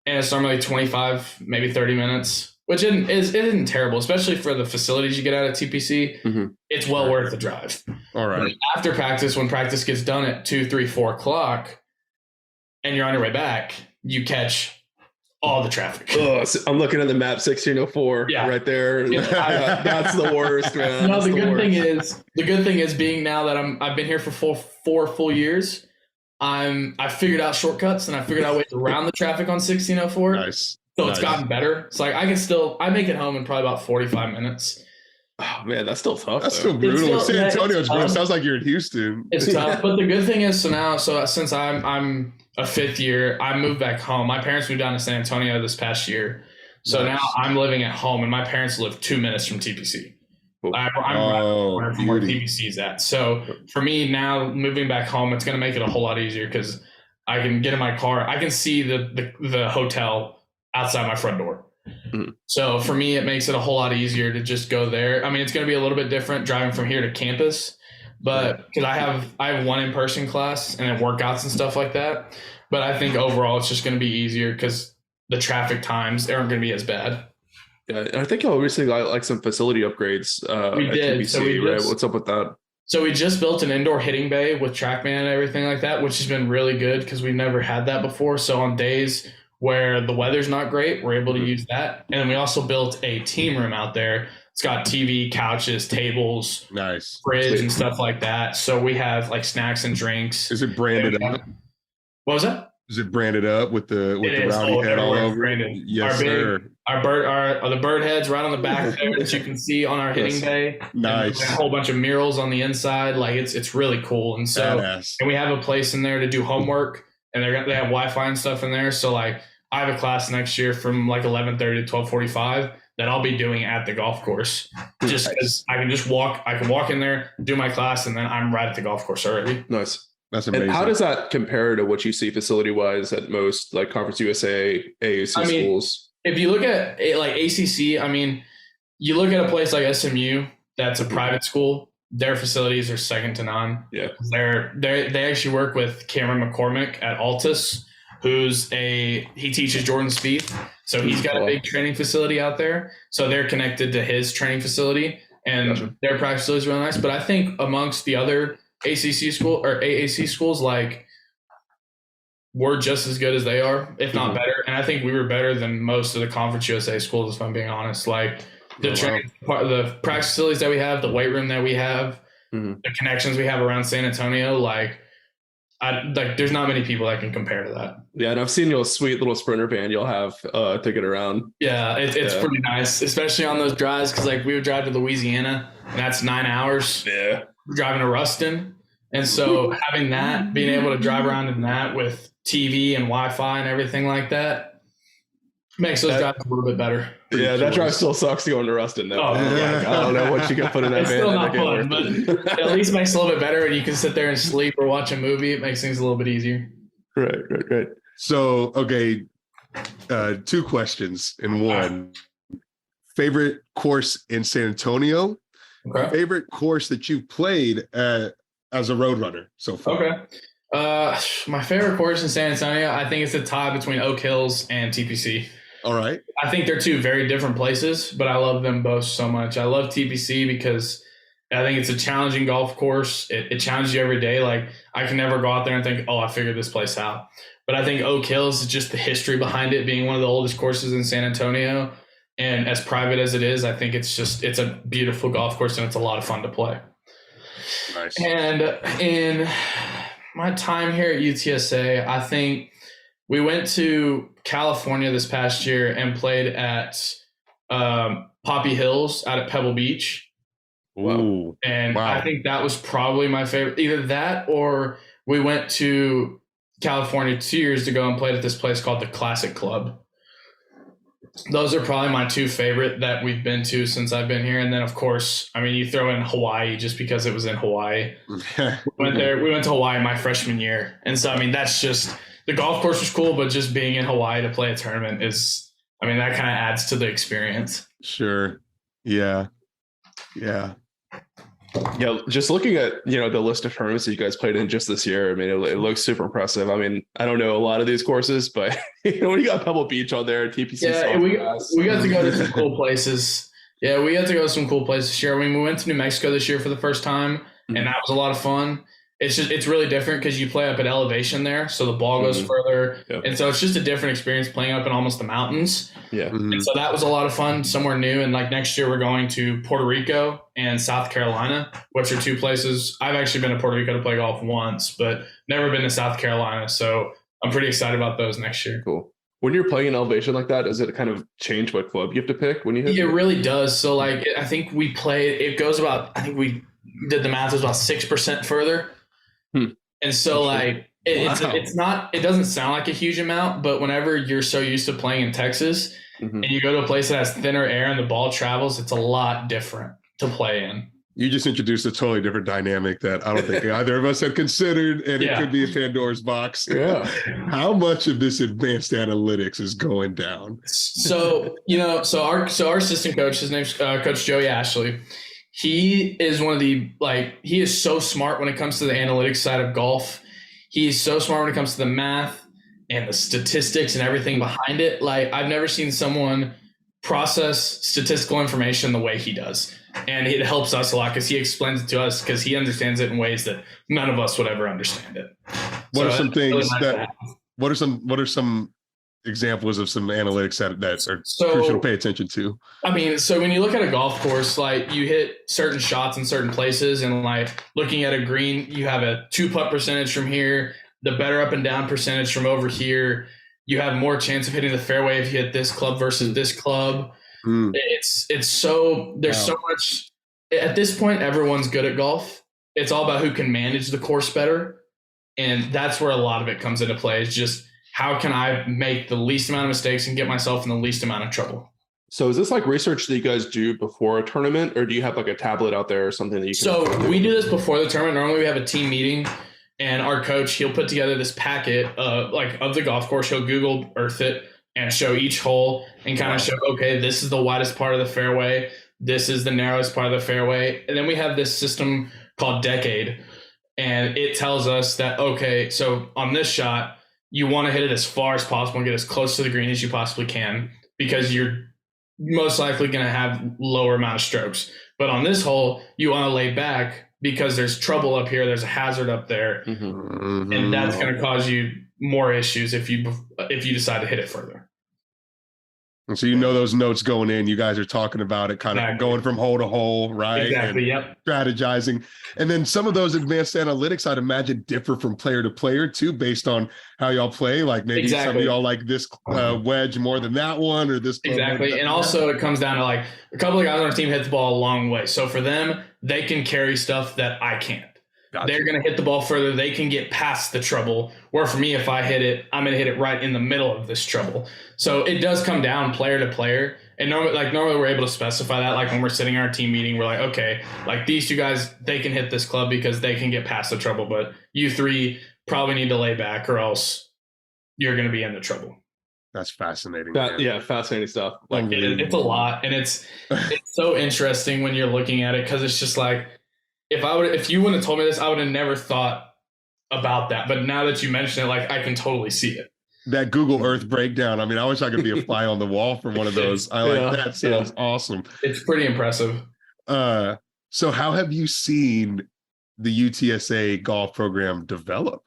And it's normally 25, maybe 30 minutes. Which isn't terrible, especially for the facilities you get out at TPC. Mm-hmm. It's well worth the drive. All right. But after practice, when practice gets done at 2, 3, 4 o'clock, and you're on your way back, you catch all the traffic. Oh, so I'm looking at the map, 1604, right there. That's the worst, man. No, the good thing is being now that I've been here for 4 full years. I figured out shortcuts and I figured out ways around the traffic on 1604. Nice. So it's gotten better. So like I make it home in probably about 45 minutes. Oh man, that's still tough. That's still brutal. San Antonio's brutal. Sounds like you're in Houston. It's tough. But the good thing is, so since I'm a fifth year, I moved back home. My parents moved down to San Antonio this past year. So now I'm living at home and my parents live 2 minutes from TPC. I'm right from where TPC is at. So for me now moving back home, it's going to make it a whole lot easier because I can get in my car. I can see the hotel outside my front door. Mm-hmm. So for me, it makes it a whole lot easier to just go there. I mean, it's going to be a little bit different driving from here to campus, but because I have one in-person class and then workouts and stuff like that. But I think overall it's just going to be easier because the traffic times aren't going to be as bad. Yeah, I think y'all recently got like some facility upgrades. We did. TPC, right? What's up with that? So we just built an indoor hitting bay with TrackMan and everything like that, which has been really good because we've never had that before. So on days where the weather's not great, we're able to use that. And then we also built a team room out there. It's got TV, couches, tables, nice, fridge, and stuff like that. So we have like snacks and drinks. Is it branded up? What was that? Is it branded up with the rowdy head all over? Branded. Yes, sir. The bird heads right on the back there that you can see on our hitting bay. Nice. And a whole bunch of murals on the inside. Like it's really cool. And so and we have a place in there to do homework, and they have Wi-Fi and stuff in there. So like I have a class next year from like 11:30 to 12:45 that I'll be doing at the golf course, just because I can walk in there, do my class, and then I'm right at the golf course already. Nice. That's amazing. And how does that compare to what you see facility-wise at most like Conference USA, AAC schools? If you look at like ACC, I mean, you look at a place like SMU that's a private school, their facilities are second to none. Yeah, they actually work with Cameron McCormick at Altus, he teaches Jordan Spieth, so he's got a big training facility out there. So they're connected to his training facility, and their practice facility is really nice. But I think amongst the other ACC school or AAC schools, like we're just as good as they are, if not better. And I think we were better than most of the Conference USA schools, if I'm being honest. Like the practice facilities that we have, the weight room that we have, the connections we have around San Antonio, there's not many people that can compare to that. Yeah, and I've seen your sweet little sprinter van you'll have to get around. Yeah, it's pretty nice, especially on those drives, because like we would drive to Louisiana, and that's 9 hours. Yeah. We're driving to Ruston. And so having that, being able to drive around in that with TV and Wi-Fi and everything like that makes those drives a little bit better. Yeah, that drive still sucks going to Ruston though. Oh, yeah. I don't know what you can put in that it's van. Still not fun, but at least makes it a little bit better, and you can sit there and sleep or watch a movie. It makes things a little bit easier. Right. So, okay, 2 questions in one. Favorite course in San Antonio? Okay. Favorite course that you've played as a Roadrunner so far? Okay. My favorite course in San Antonio, I think it's a tie between Oak Hills and TPC. All right. I think they're 2 very different places, but I love them both so much. I love TPC because I think it's a challenging golf course. It challenges you every day. Like I can never go out there and think, I figured this place out. But I think Oak Hills is just the history behind it being one of the oldest courses in San Antonio. And as private as it is, I think it's a beautiful golf course and it's a lot of fun to play. Nice. And in my time here at UTSA, I think we went to California this past year and played at Poppy Hills out at Pebble Beach. Ooh, And wow. I think that was probably my favorite. Either that or we went to California 2 years ago and played at this place called the Classic Club. Those are probably my two favorite that we've been to since I've been here. And then, of course, I mean, you throw in Hawaii just because it was in Hawaii. We went to Hawaii my freshman year. And so, I mean, that's just – the golf course was cool, but just being in Hawaii to play a tournament is – I mean, that kind of adds to the experience. Sure. Yeah. Yeah. Yeah, just looking at the list of tournaments that you guys played in just this year, I mean, it looks super impressive. I mean, I don't know a lot of these courses, but when you got Pebble Beach on there, TPC. Yeah, we got to go to some cool places. Yeah, we got to go to some cool places this year. I mean, we went to New Mexico this year for the first time, and that was a lot of fun. It's really different because you play up at elevation there, so the ball goes further, and so it's just a different experience playing up in almost the mountains. Yeah, and so that was a lot of fun, somewhere new. And like next year, we're going to Puerto Rico and South Carolina, which are two places. I've actually been to Puerto Rico to play golf once, but never been to South Carolina. So I'm pretty excited about those next year. Cool. When you're playing in elevation like that, does it kind of change what club you have to pick when you hit? It really does. So like I think we played. It goes about. I think we did the math. It was about 6% further. And so like it's not, it doesn't sound like a huge amount, but whenever you're so used to playing in Texas and you go to a place that has thinner air and the ball travels, it's a lot different to play in. You just introduced a totally different dynamic that I don't think either of us had considered, and it could be a Pandora's box. Yeah. How much of this advanced analytics is going down? So, our assistant coach, his name's Coach Joey Ashley. He is he is so smart when it comes to the analytics side of golf. He's so smart when it comes to the math and the statistics and everything behind it. Like, I've never seen someone process statistical information the way he does. And it helps us a lot because he explains it to us because he understands it in ways that none of us would ever understand it. What are some things what are some examples of some analytics that are crucial to pay attention to? I mean, so when you look at a golf course, like you hit certain shots in certain places, and like looking at a green, you have a 2-putt percentage from here, the better up and down percentage from over here. You have more chance of hitting the fairway if you hit this club versus this club. It's so there's so much at this point. Everyone's good at golf. It's all about who can manage the course better, and that's where a lot of it comes into play. Is just how can I make the least amount of mistakes and get myself in the least amount of trouble? So is this like research that you guys do before a tournament, or do you have like a tablet out there or something that you can? So we do this before the tournament. Normally we have a team meeting, and our coach, he'll put together this packet of the golf course. He'll Google Earth it and show each hole and kind of show, okay, this is the widest part of the fairway. This is the narrowest part of the fairway. And then we have this system called Decade, and it tells us that, okay, so on this shot, you want to hit it as far as possible and get as close to the green as you possibly can because you're most likely going to have lower amount of strokes. But on this hole, you want to lay back because there's trouble up here. There's a hazard up there. And that's going to cause you more issues if you decide to hit it further. And so those notes going in, you guys are talking about it, kind of going from hole to hole, right? Exactly, and strategizing. And then some of those advanced analytics, I'd imagine, differ from player to player too, based on how y'all play. Like maybe some of y'all like this wedge more than that one, or this. Exactly. And also it comes down to like a couple of guys on our team hit the ball a long way. So for them, they can carry stuff that I can't. Gotcha. They're going to hit the ball further. They can get past the trouble. Where for me, if I hit it, I'm going to hit it right in the middle of this trouble. So it does come down player to player. And normally we're able to specify that. Like when we're sitting in our team meeting, we're like, okay, like these two guys, they can hit this club because they can get past the trouble. But you three probably need to lay back or else you're going to be in the trouble. That's fascinating. Fascinating stuff. Like it's a lot. And it's so interesting when you're looking at it because it's just like, if you wouldn't have told me this, I would have never thought about that. But now that you mention it, like I can totally see it. That Google Earth breakdown. I mean, I wish I could be a fly on the wall for one of those. I like that. Sounds awesome. It's pretty impressive. So how have you seen the UTSA golf program develop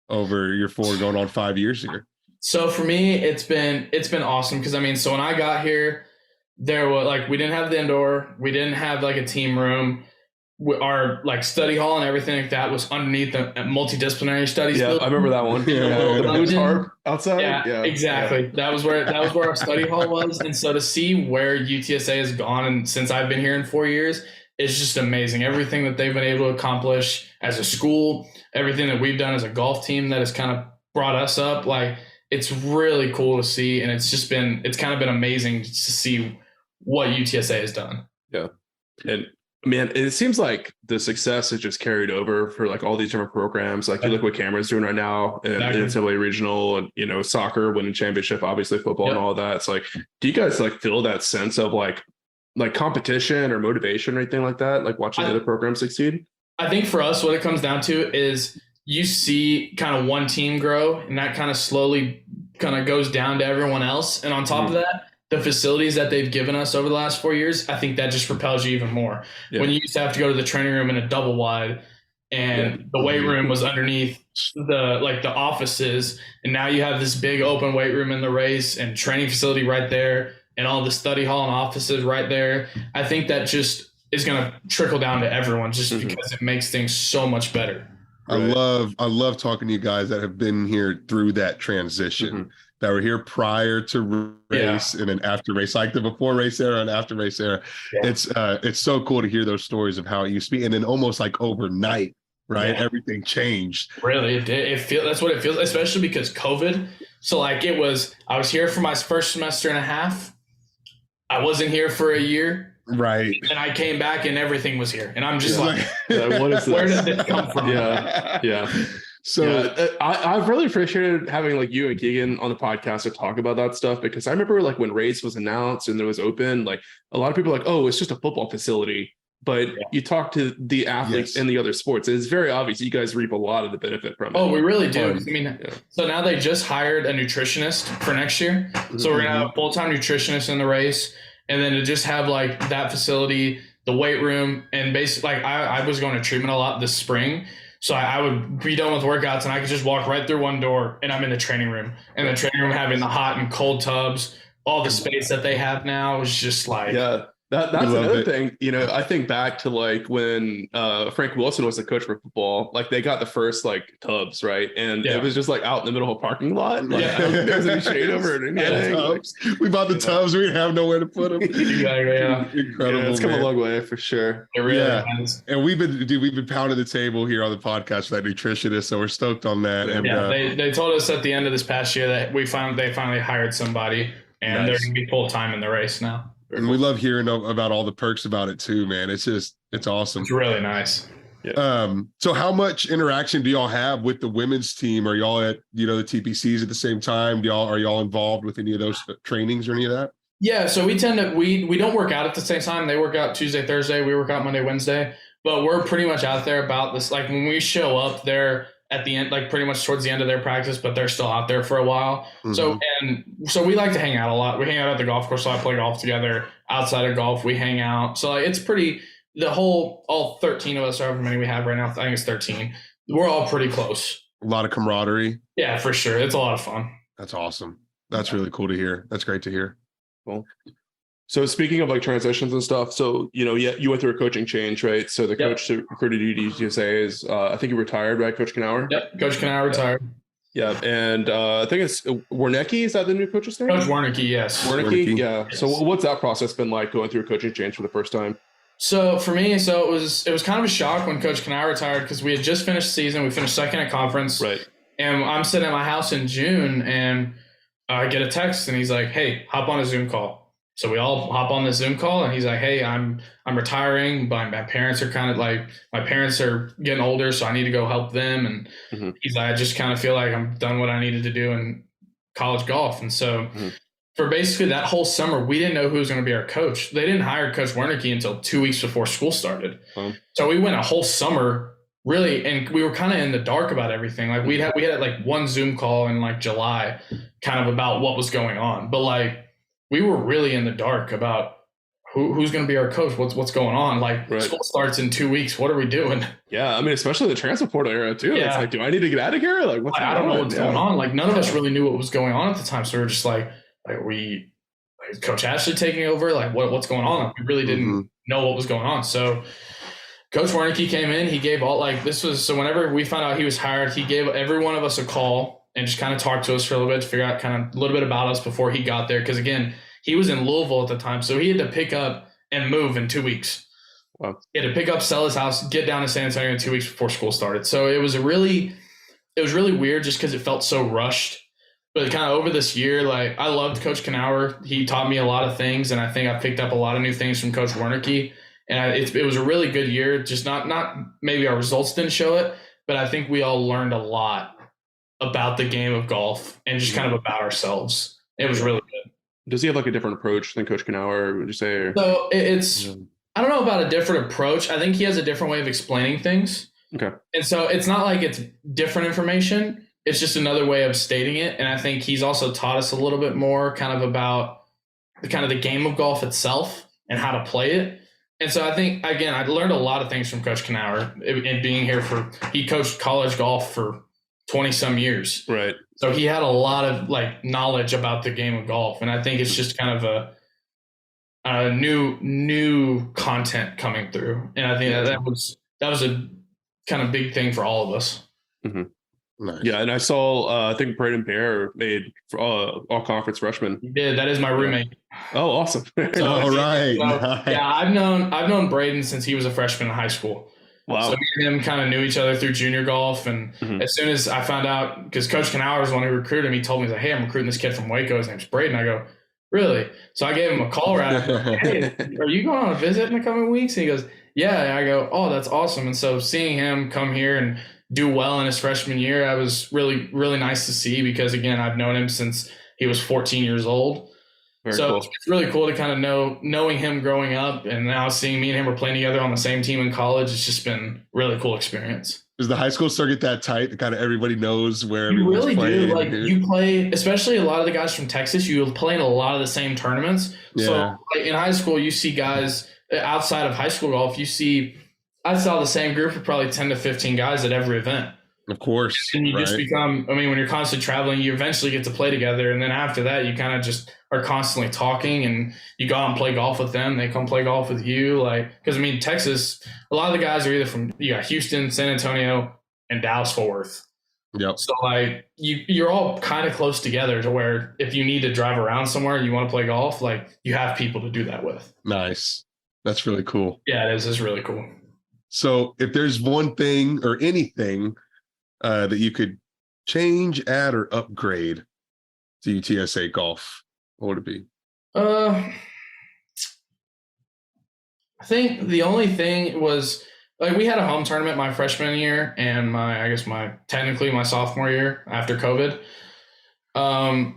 over your 4 going on 5 years here? So for me, it's been awesome because I mean, so when I got here, there was we didn't have the indoor, we didn't have like a team room. our like study hall and everything like that was underneath the multidisciplinary studies. Yeah, building. I remember that one. The blue tarp outside. Yeah, exactly. Yeah. That was where our study hall was. And so to see where UTSA has gone, and since I've been here in 4 years, it's just amazing. Everything that they've been able to accomplish as a school, everything that we've done as a golf team that has kind of brought us up. Like, it's really cool to see, and it's kind of been amazing to see what UTSA has done. Yeah, and man, it seems like the success has just carried over for like all these different programs. Like you look what Cameron's doing right now in NCAA regional, and soccer winning championship, obviously football and all that. It's like, do you guys like feel that sense of like competition or motivation or anything like that? Like watching the other programs succeed? I think for us, what it comes down to is you see kind of one team grow, and that kind of slowly kind of goes down to everyone else. And on top of that, the facilities that they've given us over the last 4 years, I think that just propels you even more. Yeah. When you used to have to go to the training room in a double wide, and the weight room was underneath the offices, and now you have this big open weight room in the race and training facility right there, and all the study hall and offices right there. I think that just is going to trickle down to everyone just because it makes things so much better. Right. I love talking to you guys that have been here through that transition. That were here prior to race and then after race, like the before race era and after race era. Yeah. It's so cool to hear those stories of how it used to be, and then almost like overnight, right? Yeah. Everything changed. Really, it did. That's what it feels, especially because COVID. So like I was here for my first semester and a half. I wasn't here for a year. Right. And I came back and everything was here, and I'm just like, what is this? Where did this come from? Yeah. So I've really appreciated having like you and Keegan on the podcast to talk about that stuff, because I remember like when race was announced and it was open, like a lot of people were like, oh, it's just a football facility. But you talk to the athletes in the other sports, and it's very obvious you guys reap a lot of the benefit from it. Oh, we really do. I mean, so now they just hired a nutritionist for next year. So we're going to have a full-time nutritionist in the race, and then to just have like that facility, the weight room, and basically like I was going to treatment a lot this spring. So I would be done with workouts and I could just walk right through one door and I'm in the training room. And the training room having the hot and cold tubs, all the space that they have now is just like... Yeah, that's another thing. I think back to like when Frank Wilson was the coach for football, like they got the first like tubs, right? And it was just like out in the middle of a parking lot. Like, there was any shade over it or anything. Like, we bought the tubs. We didn't have nowhere to put them. Exactly, Incredible. It's come a long way for sure. It really has. And we've been pounding the table here on the podcast with that nutritionist, so we're stoked on that. And they told us at the end of this past year that they finally hired somebody, and they're going to be full time in the race now. And we love hearing about all the perks about it too, man. It's awesome. It's really nice. Yeah. So how much interaction do y'all have with the women's team? Are y'all at, the TPCs at the same time? Are y'all involved with any of those trainings or any of that? Yeah. So we tend to, we don't work out at the same time. They work out Tuesday, Thursday. We work out Monday, Wednesday, but we're pretty much out there about this. Like when we show up, they're at the end, like pretty much towards the end of their practice, but they're still out there for a while. So we like to hang out a lot. We hang out at the golf course. So I play golf together. Outside of golf, we hang out. So it's pretty, all 13 of us, however many we have right now, I think it's 13. We're all pretty close. A lot of camaraderie. Yeah, for sure. It's a lot of fun. That's awesome. That's really cool to hear. That's great to hear. Cool. So speaking of like transitions and stuff, so you went through a coaching change, right? So the coach that recruited you to UTSA is, I think he retired, right, Coach Knauer? Yep, Coach Knauer retired. Yeah, and I think it's Warnecki. Is that the new coach's name? Coach Warnecki, yes. Warnecki, yeah. Yes. So what's that process been like going through a coaching change for the first time? So for me, it was kind of a shock when Coach Knauer retired, because we had just finished the season. We finished second at conference, right? And I'm sitting at my house in June, and I get a text, and he's like, "Hey, hop on a Zoom call." So we all hop on this Zoom call, and he's like, "Hey, I'm retiring, but my parents are kind of like, my parents are getting older, so I need to go help them." And he's like, "I just kind of feel like I'm done what I needed to do in college golf." And so for basically that whole summer, we didn't know who was going to be our coach. They didn't hire Coach Wernicke until 2 weeks before school started. So we went a whole summer really, and we were kind of in the dark about everything. Like we had like one Zoom call in like July kind of about what was going on, but like we were really in the dark about who's going to be our coach, what's going on. Like school starts in 2 weeks. What are we doing? Yeah. I mean, especially the transfer portal era too. Yeah. It's like, do I need to get out of here? Like, I don't know what's going on. Like none of us really knew what was going on at the time. So we were just like Coach Ashley taking over? Like what's going on? Like, we really didn't know what was going on. So Coach Wernicke came in, he gave all so whenever we found out he was hired, he gave every one of us a call and just kind of talked to us for a little bit to figure out kind of a little bit about us before he got there. Because again, he was in Louisville at the time, so he had to pick up and move in 2 weeks. Wow. He had to pick up, sell his house, get down to San Antonio in 2 weeks before school started. So it was really weird just because it felt so rushed. But kind of over this year, like I loved Coach Knauer. He taught me a lot of things, and I think I picked up a lot of new things from Coach Wernicke. And it was a really good year. Just not maybe our results didn't show it, but I think we all learned a lot about the game of golf and just kind of about ourselves. It was really good. Does he have like a different approach than Coach Knauer, would you say? Or? So I don't know about a different approach. I think he has a different way of explaining things. Okay. And so it's not like it's different information. It's just another way of stating it. And I think he's also taught us a little bit more kind of about the game of golf itself and how to play it. And so I think, again, I learned a lot of things from Coach Knauer in being here he coached college golf for 20 some years. Right. So he had a lot of knowledge about the game of golf. And I think it's just kind of a new content coming through. And I think that was a kind of big thing for all of us. Mm-hmm. Nice. Yeah, and I saw I think Braden Bear made all conference freshman. He did. That is my roommate. Oh, awesome! So, all right. Nice. Yeah, I've known Braden since he was a freshman in high school. Wow. So me and him kind of knew each other through junior golf, and as soon as I found out, because Coach Knauer was the one who recruited him, he told me, he's like, "Hey, I'm recruiting this kid from Waco. His name's Braden." I go, "Really?" So I gave him a call right after. "Hey, are you going on a visit in the coming weeks?" And he goes, "Yeah." And I go, "Oh, that's awesome." And so seeing him come here and do well in his freshman year, I was really, really nice to see, because again, I've known him since he was 14 years old. Very so cool. It's really cool to kind of knowing him growing up, and now seeing me and him were playing together on the same team in college. It's just been a really cool experience. Does the high school circuit that tight that kind of everybody knows where you everyone's really playing? do. Like you play, especially a lot of the guys from Texas, you play in a lot of the same tournaments. Yeah. So in high school, you see guys outside of high school golf. I saw the same group of probably 10 to 15 guys at every event. Of course. And you just become, when you're constantly traveling, you eventually get to play together. And then after that, you kind of just are constantly talking, and you go out and play golf with them. They come play golf with you. Because Texas, a lot of the guys are either from Houston, San Antonio, and Dallas Fort Worth. Yep. So you're all kind of close together to where if you need to drive around somewhere and you want to play golf, you have people to do that with. Nice. That's really cool. Yeah, it is. It's really cool. So if there's one thing or anything that you could change, add, or upgrade to UTSA golf, what would it be? I think the only thing was we had a home tournament my freshman year and my sophomore year after COVID. I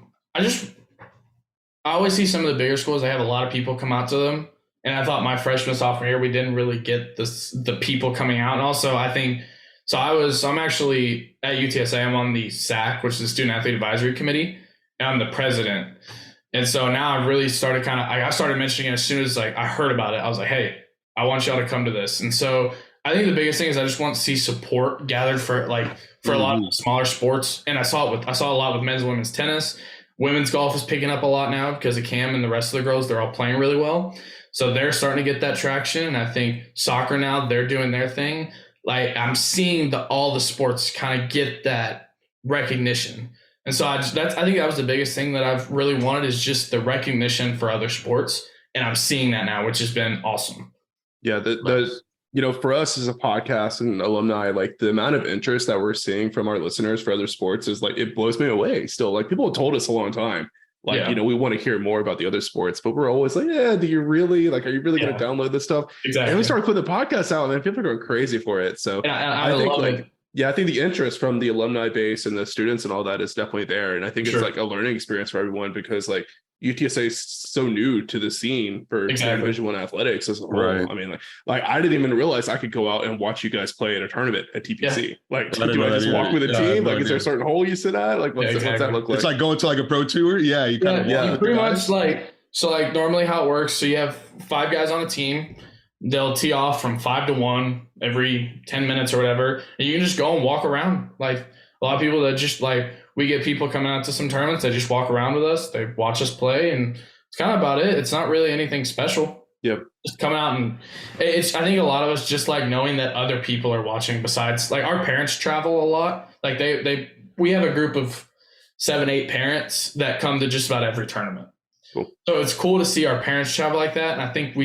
always see some of the bigger schools, they have a lot of people come out to them. And I thought my freshman, sophomore year, we didn't really get the people coming out. And also I think, I'm actually at UTSA, I'm on the SAC, which is the Student Athlete Advisory Committee, and I'm the president. And so now I've really started I started mentioning it as soon as I heard about it. I was like, hey, I want y'all to come to this. And so I think the biggest thing is I just want to see support gathered for a lot of smaller sports. And I saw a lot with men's and women's tennis. Women's golf is picking up a lot now because of Cam and the rest of the girls. They're all playing really well. So they're starting to get that traction. And I think soccer now, they're doing their thing. I'm seeing all the sports kind of get that recognition. And so I think that was the biggest thing that I've really wanted, is just the recognition for other sports. And I'm seeing that now, which has been awesome. Yeah. For us as a podcast and alumni, the amount of interest that we're seeing from our listeners for other sports is it blows me away still. People have told us a long time, we want to hear more about the other sports, but we're always yeah, do you really are you really going to download this stuff? Exactly. And we start putting the podcast out, and then people are going crazy for it. So I think love it. Yeah, I think the interest from the alumni base and the students and all that is definitely there. And I think it's a learning experience for everyone, because UTSA is so new to the scene for Division I athletics as a whole. Right. I didn't even realize I could go out and watch you guys play at a tournament at TPC. I just walk with a team? Is there a certain hole you sit at? What's that look like? It's like going to a pro tour. Yeah, you kind of walk pretty much normally how it works. So you have 5 guys on a team. They'll tee off from 5 to 1 every 10 minutes or whatever. And you can just go and walk around. A lot of people that just we get people coming out to some tournaments. They just walk around with us. They watch us play, and it's kind of about it. It's not really anything special. Yep. Just come out and it's, I think a lot of us just like knowing that other people are watching besides like our parents travel a lot. Like we have a group of 7-8 parents that come to just about every tournament. Cool. So it's cool to see our parents travel like that. And I think I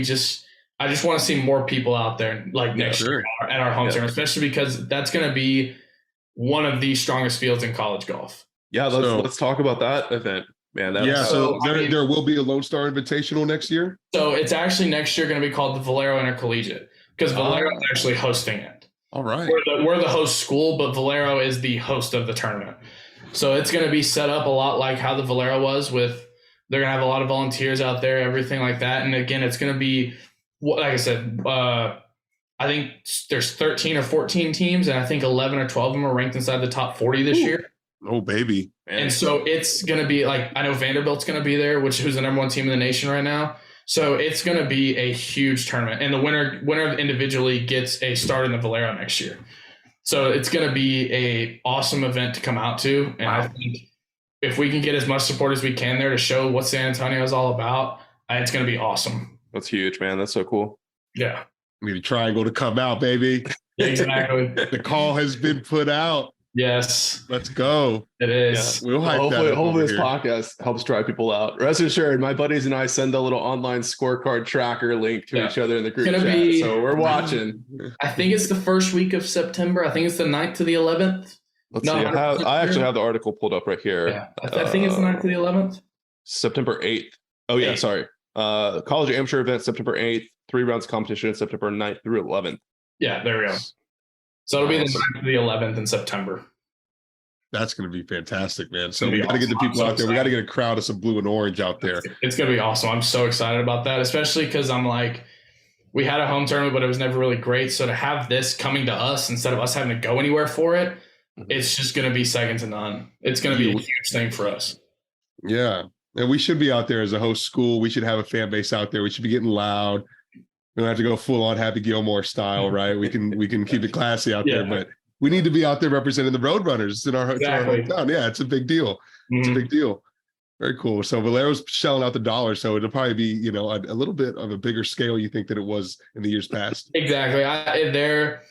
just want to see more people out there like next year at our home tournament, especially because that's going to be one of the strongest fields in college golf. Yeah. Let's talk about that event. Man, so there will be a Lone Star Invitational next year. So it's actually next year going to be called the Valero Intercollegiate because Valero is actually hosting it. All right. We're the host school, but Valero is the host of the tournament. So it's going to be set up a lot like how the Valero was with, they're going to have a lot of volunteers out there, everything like that. And again, it's going to be, like I said, I think there's 13 or 14 teams, and I think 11 or 12 of them are ranked inside the top 40 this year. Oh, baby. Man. And so it's going to be like, I know Vanderbilt's going to be there, who's the number one team in the nation right now. So it's going to be a huge tournament. And the winner individually gets a start in the Valero next year. So it's going to be a awesome event to come out to. And I think if we can get as much support as we can there to show what San Antonio is all about, it's going to be awesome. That's huge, man. That's so cool. Yeah. We need a triangle to come out, baby. Exactly. The call has been put out. Yes. Let's go. It is. Yeah. We'll hype hopefully this podcast helps drive people out. Rest assured, my buddies and I send a little online scorecard tracker link to each other in the group chat. So we're watching. I think it's the first week of September. I think it's the 9th to the 11th. Let's see. I actually have the article pulled up right here. Yeah. I think it's the 9th to the 11th. September 8th. Oh, yeah. 8th. Sorry. College amateur event, September 8th. 3 rounds competition, September 9th through 11th. Yeah, there we go. So it'll be the 9th to the 11th in September. That's going to be fantastic, man. So we got to get the people out there. We got to get a crowd of some blue and orange out there. It's going to be awesome. I'm so excited about that, especially because I'm like, we had a home tournament, but it was never really great. So to have this coming to us instead of us having to go anywhere for it, it's just going to be second to none. It's going to be a huge thing for us. Yeah. And we should be out there as a host school. We should have a fan base out there. We should be getting loud. We don't have to go full on Happy Gilmore style, right? We can keep it classy out there, but we need to be out there representing the Roadrunners in our hometown. Yeah, it's a big deal. It's a big deal. Very cool. So Valero's shelling out the dollar, so it'll probably be a little bit of a bigger scale, you think, than it was in the years past. Exactly. They're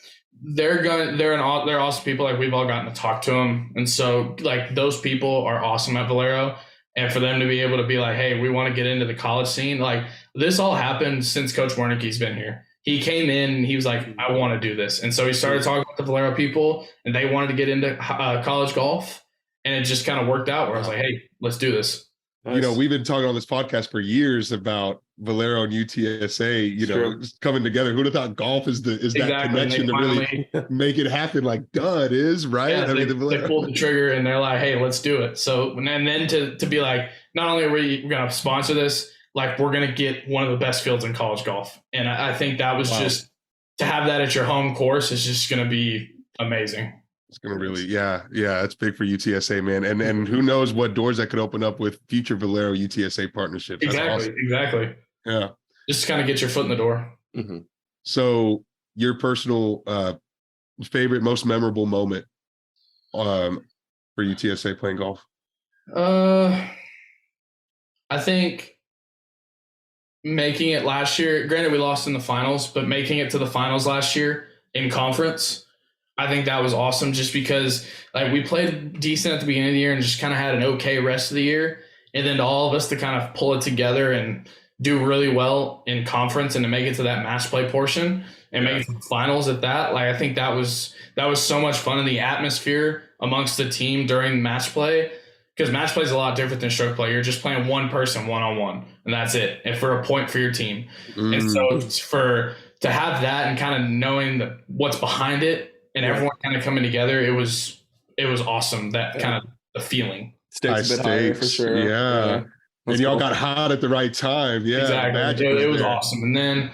awesome people. Like, we've all gotten to talk to them, and so like those people are awesome at Valero. And for them to be able to be like, hey, we want to get into the college scene. Like, this all happened since Coach Wernicke's been here. He came in and he was like, I want to do this. And so he started talking with the Valero people, and they wanted to get into college golf. And it just kind of worked out where I was like, hey, let's do this. Nice. We've been talking on this podcast for years about Valero and UTSA, coming together. Who'd have thought golf is that connection to really make it happen? Like, duh, it is, right? Yeah, they pulled the trigger and they're like, hey, let's do it. So, and then to be like, not only are we going to sponsor this, like, we're going to get one of the best fields in college golf. And I think that was just, to have that at your home course is just going to be amazing. It's going to really, it's big for UTSA, man. And who knows what doors that could open up with future Valero UTSA partnerships. Exactly. Yeah. Just to kind of get your foot in the door. Mm-hmm. So your personal favorite, most memorable moment for UTSA playing golf? I think making it last year, granted we lost in the finals, but making it to the finals last year in conference, I think that was awesome, just because like we played decent at the beginning of the year and just kind of had an okay rest of the year. And then to all of us to kind of pull it together and do really well in conference and to make it to that match play portion and make it to the finals at that. Like, I think that was so much fun in the atmosphere amongst the team during match play, because match play is a lot different than stroke play. You're just playing one person one-on-one and that's it. And for a point for your team. And so to have that and kind of knowing what's behind it, and everyone kind of coming together, it was awesome. That kind of the feeling. Stakes a bit higher for sure. Yeah. And y'all got hot at the right time. Yeah. Exactly. It was awesome. And then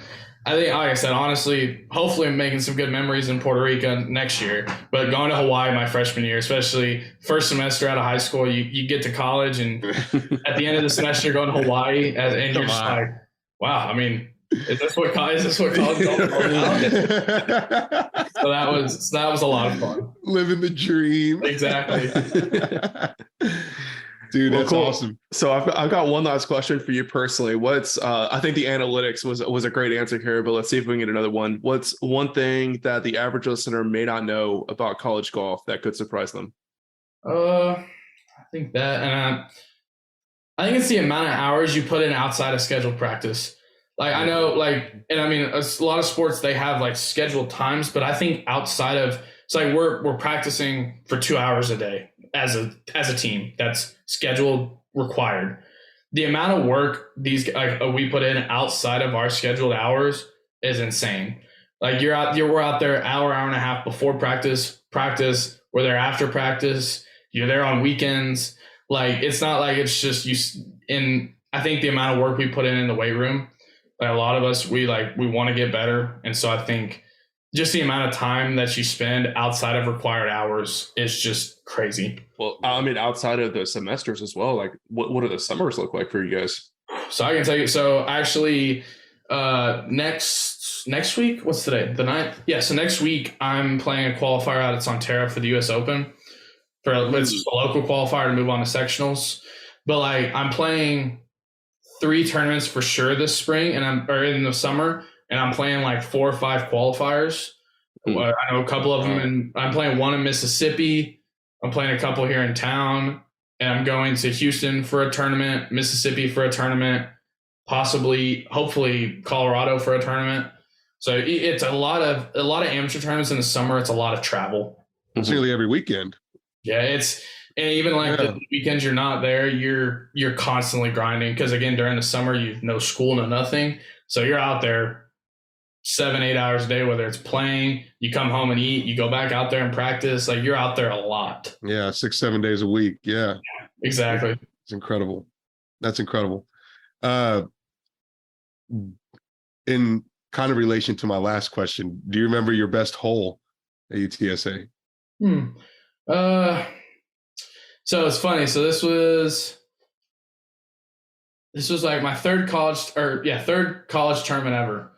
I think, like I said, honestly, hopefully I'm making some good memories in Puerto Rico next year. But going to Hawaii my freshman year, especially first semester out of high school, you get to college, and at the end of the semester going to Hawaii, and you're just like, wow, I mean, is this what college golf is all about? So that was a lot of fun. Living the dream. Exactly. Dude, Well, that's cool. awesome. So I've got one last question for you personally. What's I think the analytics was a great answer here, but let's see if we can get another one. What's one thing that the average listener may not know about college golf that could surprise them? I think that, and I think it's the amount of hours you put in outside of scheduled practice. Like I know, like, and I mean, a lot of sports they have like scheduled times, but I think outside of, it's like we're practicing for 2 hours a day as a team. That's scheduled, required. The amount of work we put in outside of our scheduled hours is insane. Like we're out there hour and a half before practice. We're there after practice. You're there on weekends. Like it's not like it's just you. In I think the amount of work we put in the weight room, like a lot of us, we want to get better, and so I think just the amount of time that you spend outside of required hours is just crazy. Well, I mean, outside of the semesters as well, like what do the summers look like for you guys? So I can tell you. So actually, next week, what's today? The 9th? Yeah. So next week, I'm playing a qualifier out at Sonterra for the U.S. Open. It's a local qualifier to move on to sectionals. But like I'm playing 3 tournaments for sure this spring, or in the summer, and I'm playing like 4 or 5 qualifiers. I know a couple of them, and I'm playing one in Mississippi. I'm playing a couple here in town, and I'm going to Houston for a tournament, Mississippi for a tournament, hopefully Colorado for a tournament. So it's a lot of amateur tournaments in the summer. It's a lot of travel. It's nearly every weekend. Yeah, and even like the weekends you're not there, you're constantly grinding because again during the summer you've no school, no nothing, so you're out there 7-8 hours a day. Whether it's playing, you come home and eat, you go back out there and practice. Like you're out there a lot. Yeah, 6-7 days a week. Yeah, exactly. It's incredible. That's incredible. In kind of relation to my last question, do you remember your best hole at UTSA? So it's funny. So this was like my third college tournament ever.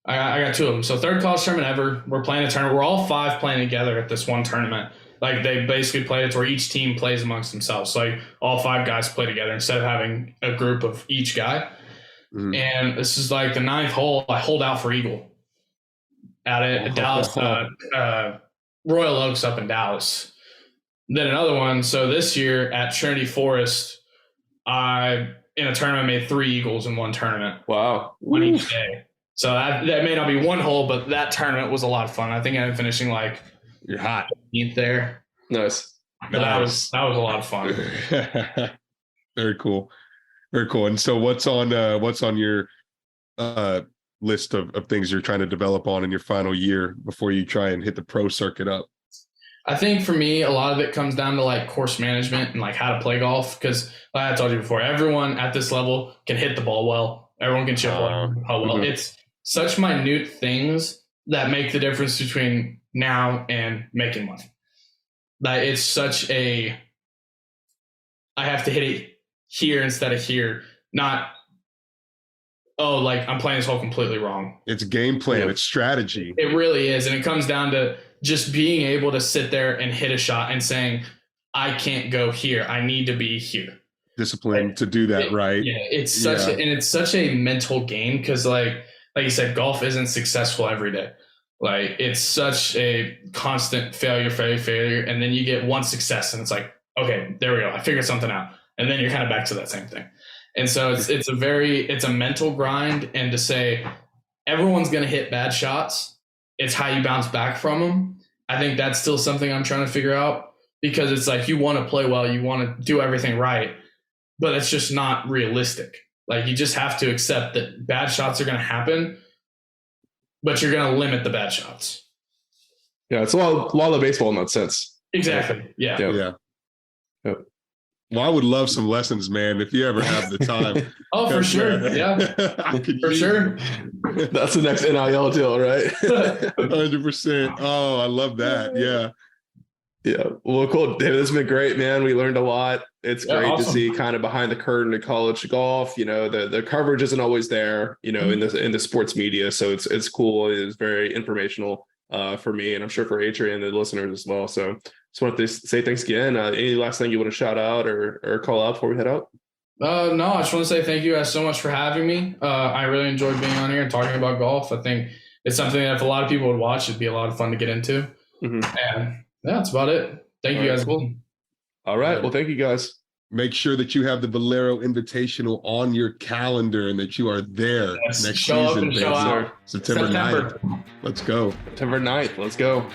I got 2 of them. So third college tournament ever. We're playing a tournament. We're all 5 playing together at this one tournament. Like they basically play it to where each team plays amongst themselves. So like all 5 guys play together instead of having a group of each guy. And this is like the 9th hole. I hold out for eagle out at Dallas, Royal Oaks up in Dallas. Then another one. So this year at Trinity Forest, I in a tournament made 3 eagles in one tournament. Wow. One each day. So that may not be one hole, but that tournament was a lot of fun. I think I ended up finishing like you're hot 15th there. Nice. But that was a lot of fun. Very cool. Very cool. And so what's on your list of things you're trying to develop on in your final year before you try and hit the pro circuit up? I think for me, a lot of it comes down to like course management and like how to play golf. Because like I told you before, everyone at this level can hit the ball well. Everyone can chip well. It's such minute things that make the difference between now and making money. Like it's such I have to hit it here instead of here. Not, like I'm playing this hole completely wrong. It's game plan. It's strategy. It really is. And it comes down to just being able to sit there and hit a shot and saying, I can't go here. I need to be here. Discipline to do that, right? Yeah, it's such a mental game because like you said, golf isn't successful every day. Like it's such a constant failure, and then you get one success and it's like, okay, there we go. I figured something out, and then you're kind of back to that same thing. And so it's a mental grind, and to say everyone's going to hit bad shots, it's how you bounce back from them. I think that's still something I'm trying to figure out because it's like you want to play well, you want to do everything right, but it's just not realistic. Like you just have to accept that bad shots are going to happen, but you're going to limit the bad shots. Yeah, it's a lot of baseball in that sense. Exactly. Yeah. Yep. Well, I would love some lessons, man, if you ever have the time. Oh, for sure. Yeah. For sure. That's the next NIL deal, right? 100%. Oh, I love that. Yeah. Yeah. Well, cool. David, this has been great, man. We learned a lot. It's great awesome to see kind of behind the curtain of college golf. You know, the coverage isn't always there, you know, in the sports media. So it's cool. It's very informational for me, and I'm sure for Adrian and the listeners as well. So just want to say thanks again. Any last thing you want to shout out or call out before we head out? No, I just want to say thank you guys so much for having me. I really enjoyed being on here and talking about golf. I think it's something that if a lot of people would watch, it'd be a lot of fun to get into. And yeah, that's about it. Thank you guys. Cool. All right. Well, thank you guys. Make sure that you have the Valero Invitational on your calendar and that you are there next season. Show out. September 9th. Let's go. September 9th. Let's go.